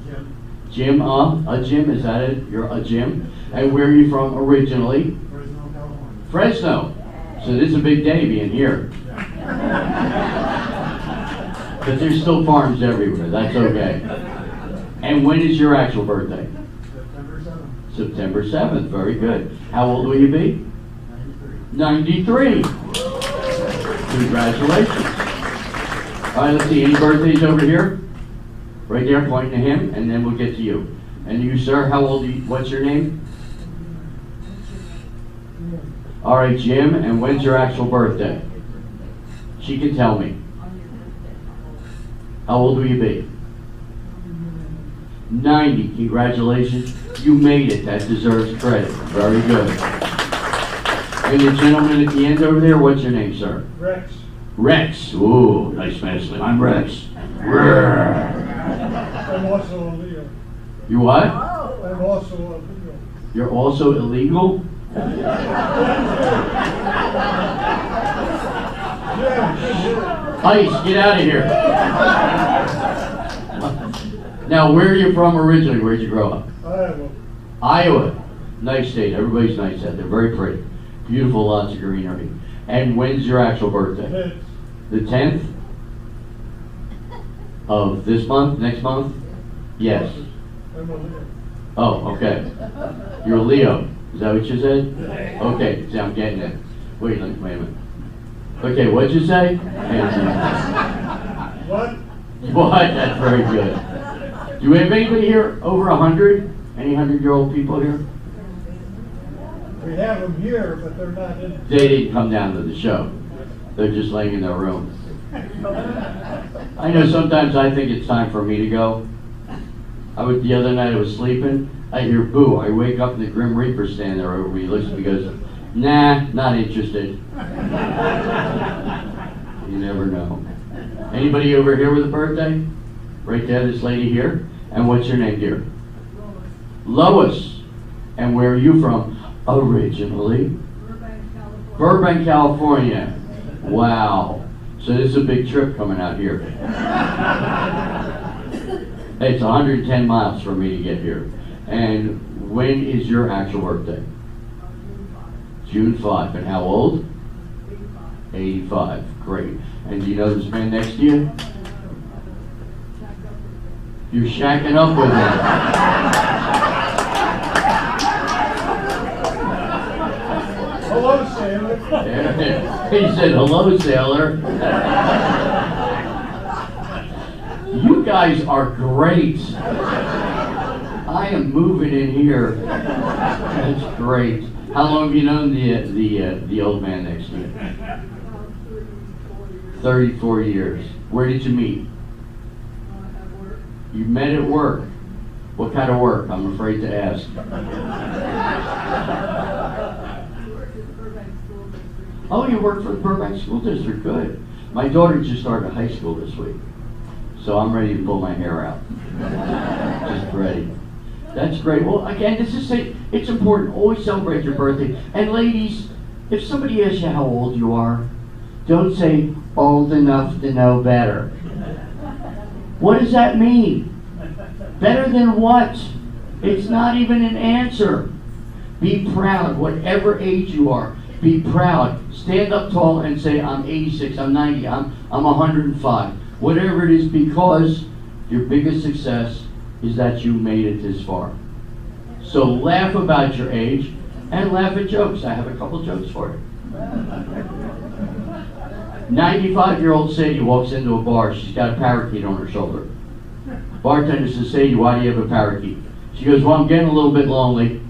Jim. Jim, a Jim, is that it? You're a Jim. And where are you from originally? Fresno, California. Fresno. So this is a big day being here. But there's still farms everywhere. That's okay. And when is your actual birthday? September 7th. September 7th. Very good. How old will you be? 93. Congratulations. All right, let's see. Any birthdays over here? Right there, pointing to him, and then we'll get to you. And you, sir, how old are you? What's your name? All right, Jim, and when's your actual birthday? She can tell me. How old will you be? 90. Congratulations. You made it. That deserves credit. Very good. And the gentleman at the end over there, what's your name, sir? Rex. Rex. Ooh, nice man. I'm Rex. I'm also a Leo. You what? I'm also a Leo. You're also illegal? Ice, get out of here. Now, where are you from originally? Where'd you grow up? Iowa. Iowa. Nice state. Everybody's nice out there. Very pretty. Beautiful, lots of greenery. And when's your actual birthday? The 10th? Of this month? Next month? Yes. I'm a Leo. Oh, okay. You're a Leo. Is that what you said? Okay, see, I'm getting it. Wait a minute. Okay, what'd you say? What? What? That's very good. Do we have anybody here over 100? Any 100-year-old people here? We have them here, but they're not in. They didn't come down to the show. They're just laying in their room. I know sometimes I think it's time for me to go. The other night I was sleeping. I hear boo. I wake up and the Grim Reaper standing there over me. He looks at me and goes, nah, not interested. You never know. Anybody over here with a birthday? Right there, this lady here. And what's your name, dear? Lois. And where are you from? Originally? Burbank, California. Wow. So this is a big trip coming out here. It's 110 miles for me to get here. And when is your actual birthday? June 5. And how old? 85. Great. And do you know this man next to you? You're shacking up with him. Hello, sailor. He said, hello, sailor. You guys are great. I am moving in here. That's great. How long have you known the old man next to you? 34 years. Where did you meet? You met at work. What kind of work? I'm afraid to ask. Oh, you work for the Burbank School District. Good. My daughter just started high school this week. So I'm ready to pull my hair out. Just ready. That's great. Well, again, it's important. Always celebrate your birthday. And ladies, if somebody asks you how old you are, don't say old enough to know better. What does that mean? Better than what? It's not even an answer. Be proud, whatever age you are. Be proud. Stand up tall and say, I'm 86, I'm 90, I'm 105. Whatever it is, because your biggest success is that you made it this far. So laugh about your age and laugh at jokes. I have a couple jokes for you. 95-year-old Sadie walks into a bar. She's got a parakeet on her shoulder. Bartender says, Sadie, why do you have a parakeet? She goes, well, I'm getting a little bit lonely,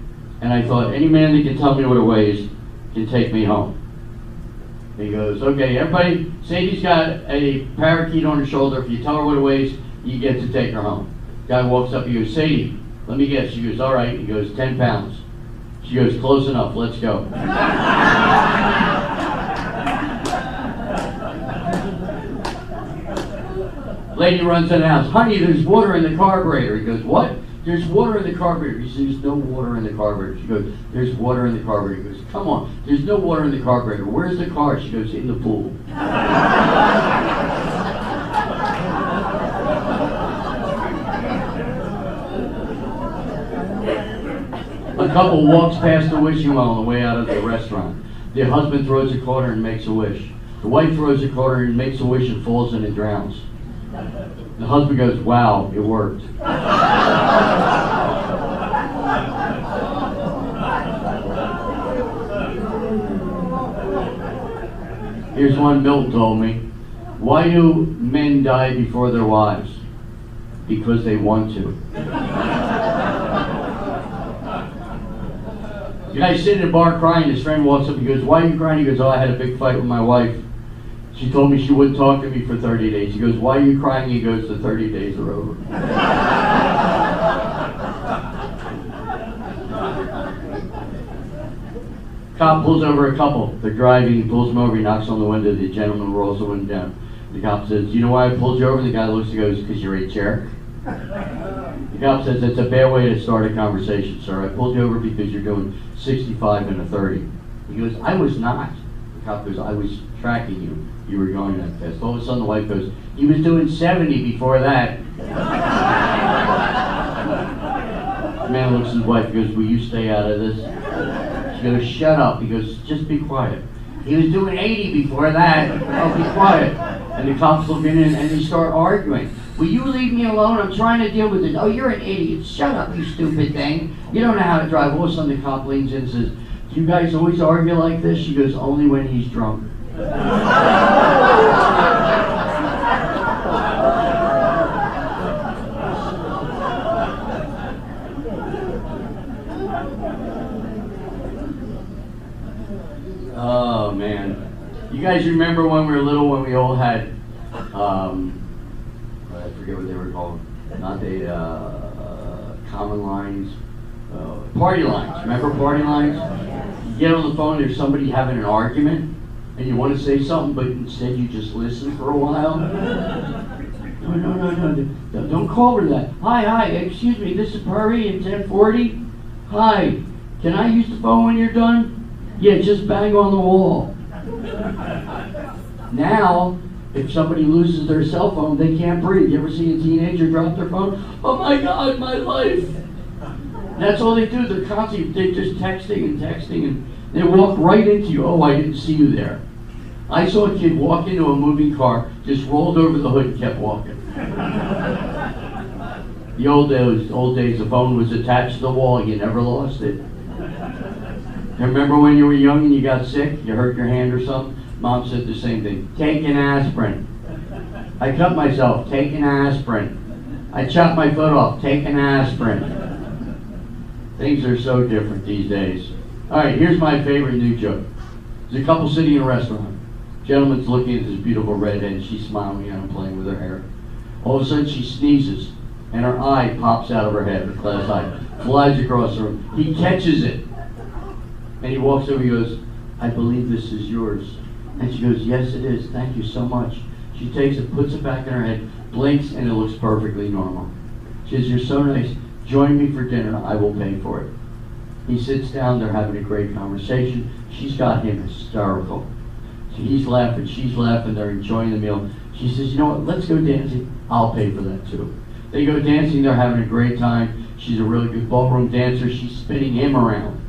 and I thought any man that can tell me what it weighs can take me home. He goes, okay, everybody, Sadie's got a parakeet on her shoulder. If you tell her what it weighs, you get to take her home. Guy walks up, he goes, Sadie, let me guess. She goes, all right. He goes, 10 pounds. She goes, close enough, let's go. Lady runs in the house, honey, there's water in the carburetor. He goes, what? There's water in the carburetor. He says, there's no water in the carburetor. She goes, there's water in the carburetor. He goes, come on, there's no water in the carburetor. Where's the car? She goes, in the pool. A couple walks past a wishing well on the way out of the restaurant. The husband throws a quarter and makes a wish. The wife throws a quarter and makes a wish and falls in and drowns. The husband goes, wow, it worked. Here's one Milton told me. Why do men die before their wives? Because they want to. The guy's sitting in a bar crying. His friend walks up and goes, why are you crying? He goes, oh, I had a big fight with my wife. She told me she wouldn't talk to me for 30 days. He goes, why are you crying? He goes, the 30 days are over. Cop pulls over a couple. They're driving. He pulls them over. He knocks on the window. The gentleman rolls the window down. The cop says, you know why I pulled you over? The guy looks and goes, because you're a jerk. The cop says, it's a bad way to start a conversation, sir. I pulled you over because you're doing 65 and a 30. He goes, I was not. The cop goes, I was tracking you. You were going that fast. All of a sudden the wife goes, he was doing 70 before that. The man looks at his wife and goes, will you stay out of this? She goes, shut up. He goes, just be quiet. He was doing 80 before that. Oh, be quiet. And the cops look in and they start arguing. Will you leave me alone? I'm trying to deal with it. Oh, you're an idiot. Shut up, you stupid thing. You don't know how to drive. All of a sudden the cop leans in and says, do you guys always argue like this? She goes, only when he's drunk. Oh, man. You guys remember when we were little, when we all had, I forget what they were called, not the common lines, party lines. Remember party lines? You get on the phone, there's somebody having an argument, and you want to say something, but instead you just listen for a while. No, don't call her that. Hi, excuse me, this is Perry in 1040. Hi, can I use the phone when you're done? Yeah, just bang on the wall. Now, if somebody loses their cell phone, they can't breathe. You ever see a teenager drop their phone? Oh my God, my life. That's all they do. They're constantly, they're just texting and they walk right into you. Oh, I didn't see you there. I saw a kid walk into a moving car, just rolled over the hood and kept walking. The old days, the phone was attached to the wall. You never lost it. Remember when you were young and you got sick? You hurt your hand or something? Mom said the same thing. Take an aspirin. I cut myself. Take an aspirin. I chopped my foot off. Take an aspirin. Things are so different these days. All right, here's my favorite new joke. There's a couple sitting in a restaurant. Gentleman's looking at this beautiful redhead and she's smiling at him, playing with her hair. All of a sudden she sneezes and her eye pops out of her head, her glass eye, flies across the room. He catches it. And he walks over, he goes, I believe this is yours. And she goes, yes, it is. Thank you so much. She takes it, puts it back in her head, blinks, and it looks perfectly normal. She says, you're so nice. Join me for dinner. I will pay for it. He sits down. They're having a great conversation. She's got him hysterical. So he's laughing. She's laughing. They're enjoying the meal. She says, you know what? Let's go dancing. I'll pay for that, too. They go dancing. They're having a great time. She's a really good ballroom dancer. She's spinning him around.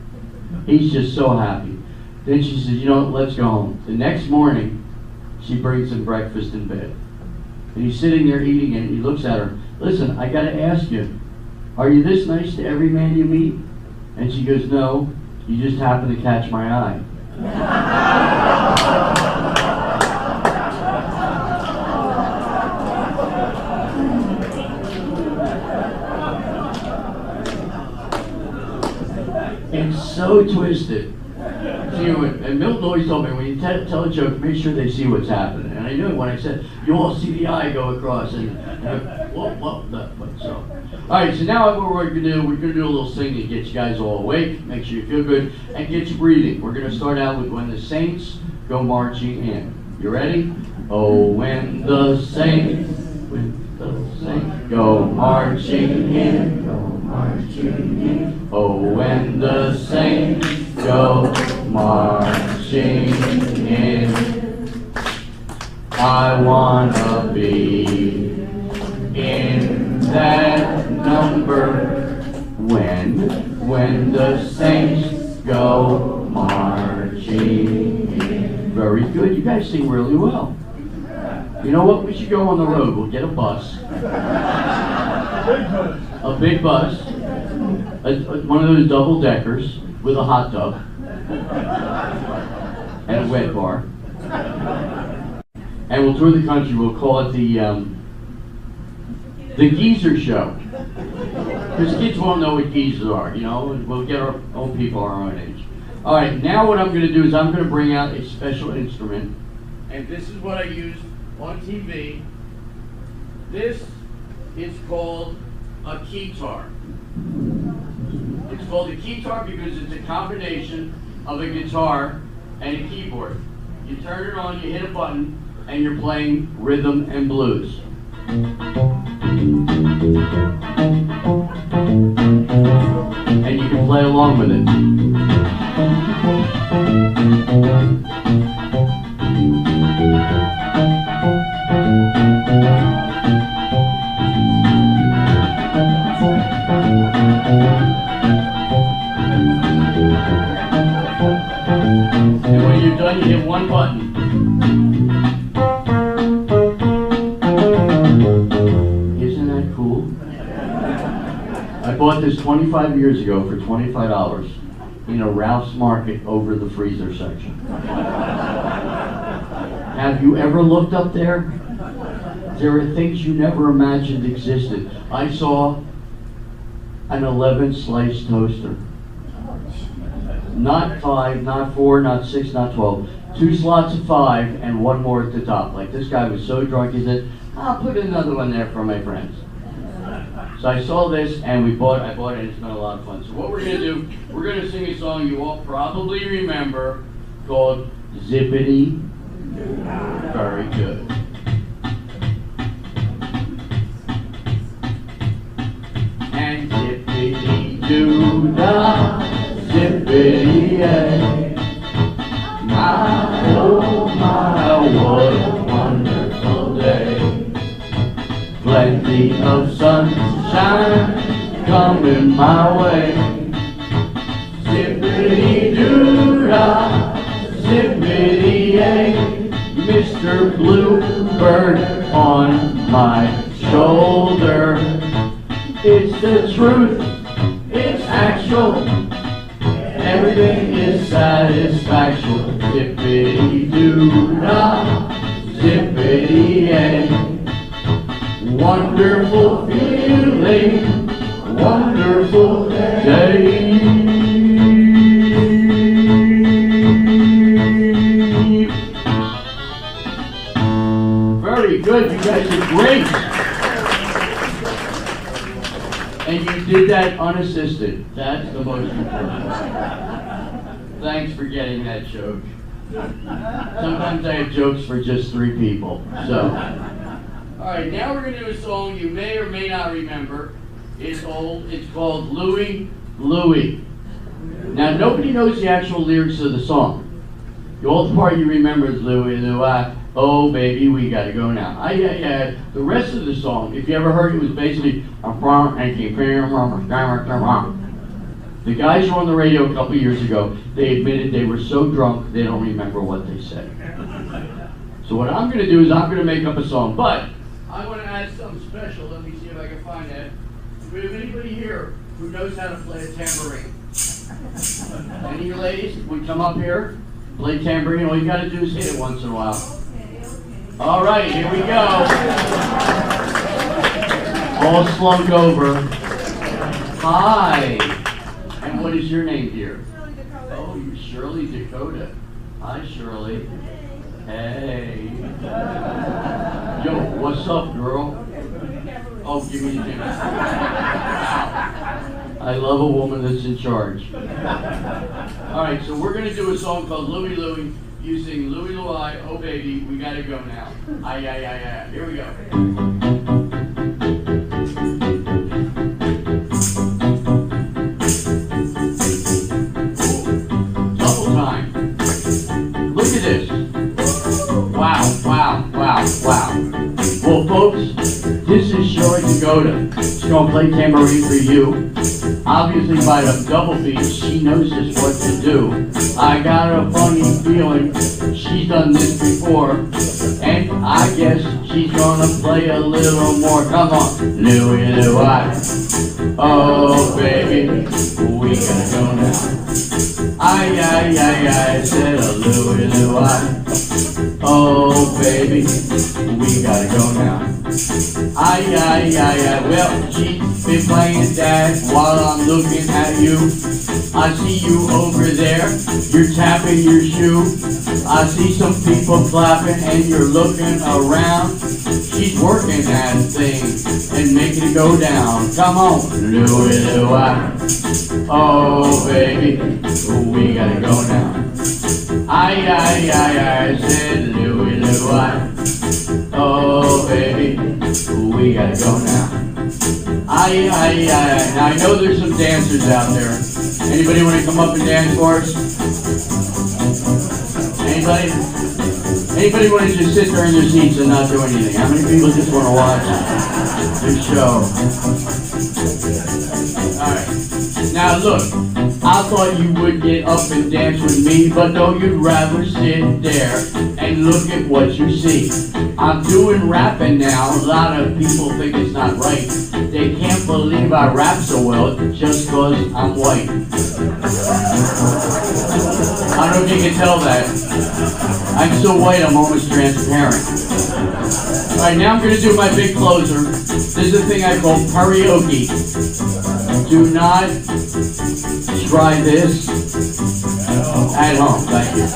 He's just so happy. Then she says, you know what, let's go home. The next morning, she brings him breakfast in bed. And he's sitting there eating it, and he looks at her. Listen, I got to ask you, are you this nice to every man you meet? And she goes, no, you just happen to catch my eye. It's so twisted. See, and Milton always told me, when you tell a joke, make sure they see what's happening. And I knew it when I said, you all see the eye go across. And so. All right, so now what we're going to do, we're going to do a little sing to get you guys all awake, make sure you feel good, and get you breathing. We're going to start out with When the Saints Go Marching In. You ready? Oh, when the saints go marching in, go marching in. Oh, when the saints go marching in, I wanna be in that number. When the saints go marching in. Very good. You guys sing really well. You know what? We should go on the road. We'll get a bus. A big bus. One of those double deckers with a hot tub and a wet bar. And we'll tour the country. We'll call it the Geezer Show. Because kids won't know what geezers are, you know. We'll get our own people our own age. All right, now what I'm going to do is I'm going to bring out a special instrument. And this is what I use on TV. This is called a keytar. It's called a keytar because it's a combination of a guitar and a keyboard. You turn it on, you hit a button, and you're playing rhythm and blues. And you can play along with it. And when you're done, you hit one button. Isn't that cool? I bought this 25 years ago for $25 in a Ralph's Market over the freezer section. Have you ever looked up there? There are things you never imagined existed. I saw an 11-slice toaster. Not 5, not 4, not 6, not 12. 2 slots of 5 and 1 more at the top. Like, this guy was so drunk, he said, I'll put another one there for my friends. So I saw this and I bought it, and it's been a lot of fun. So what we're going to do, we're going to sing a song you all probably remember called Zippity. Very good. And zippity-doo-dah, zippity-yay. My, oh my, what a wonderful day. Plenty of sunshine coming my way. Zippity-doo-dah, zippity-yay. Mr. Bluebird on my shoulder. It's the truth, it's actual, everything is satisfaction. Zippity-doo-dah, zippity-yay. Wonderful feeling, wonderful day. Very good, you guys are great. And you did that unassisted. That's the most important. Thanks for getting that joke. Sometimes I have jokes for just 3 people. So, all right, now we're going to do a song you may or may not remember. It's old. It's called Louie, Louie. Now, nobody knows the actual lyrics of the song. The only part you remember is Louie, Louie. Oh, baby, we gotta go now. The rest of the song, if you ever heard it, was basically the guys were on the radio a couple years ago. They admitted they were so drunk they don't remember what they said. So what I'm gonna do is I'm gonna make up a song, but I want to add something special. Let me see if I can find that. Do we have anybody here who knows how to play a tambourine? Any of you ladies would come up here, play tambourine. All you gotta do is hit it once in a while. All right, here we go. All slumped over. Hi. And what is your name, dear? Shirley Dakota. Oh, you're Shirley Dakota. Hi, Shirley. Hey. Yo, what's up, girl? Oh, give me the camera. I love a woman that's in charge. All right, so we're going to do a song called Louie, Louie. You sing Louie, Louie, oh baby, we gotta go now. Aye, aye, aye, aye. Here we go. Double time. Look at this. Wow, wow, wow, wow. Well, folks, this is Shirley Dakota. She's gonna play tambourine for you. Obviously, by the double beat, she knows just what to do. I got a funny feeling she's done this before, and I guess she's gonna play a little more. Come on, Louie, Louie. Oh, baby, we gotta go now. Aye, aye, aye, aye, said a Louie, Louie. Oh, baby, we gotta go now. Aye, aye, aye, aye. Well, she's been playing that while I'm looking at you. I see you over there, you're tapping your shoe. I see some people clapping and you're looking around. She's working that thing and making it go down. Come on, Louie, Louie. Oh, baby, we gotta go now. Aye, aye, aye, aye, said Louie, Louie. Oh, baby, we gotta go now. Now I know there's some dancers out there. Anybody want to come up and dance for us? Anybody? Anybody want to just sit there in their seats and not do anything? How many people just want to watch this show? Alright. Now look, I thought you would get up and dance with me, but no, you'd rather sit there and look at what you see. I'm doing rapping now. A lot of people think it's not right. They can't believe I rap so well just because I'm white. I don't know if you can tell that. I'm so white, I'm almost transparent. Alright, now I'm going to do my big closer. This is a thing I call karaoke. Do not try this at home. Thank you.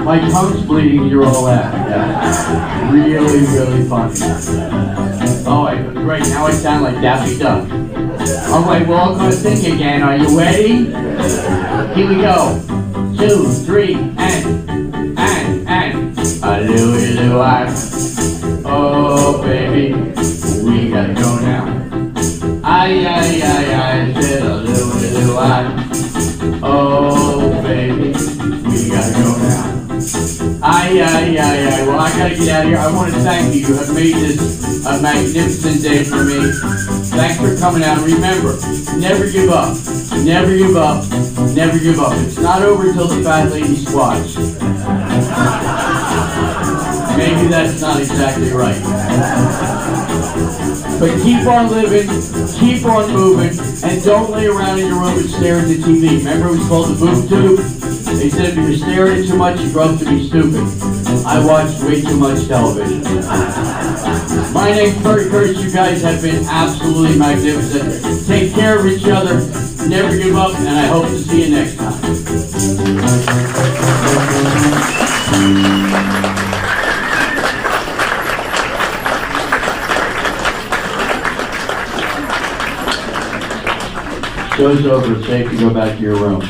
My tongue's bleeding, you're all laughing. Yeah. Really, really funny. Alright, great, now I sound like Daffy Duck. Alright, we're all gonna sing again. Are you ready? Here we go. 2, 3, and. I. Oh, baby, we gotta go now. I said I. Oh, baby, we gotta go now. Well, I gotta get out of here. I want to thank you. You have made this a magnificent day for me. Thanks for coming out. Remember, never give up. Never give up. Never give up. It's not over until the fat lady squats. Maybe that's not exactly right. But keep on living, keep on moving, and don't lay around in your room and stare at the TV. Remember it was called the boob tube? They said if you're staring at too much, you grow up to be stupid. I watched way too much television. My name's Kurtz. You guys have been absolutely magnificent. Take care of each other, never give up, and I hope to see you next time. Show's over. It's safe to go back to your room.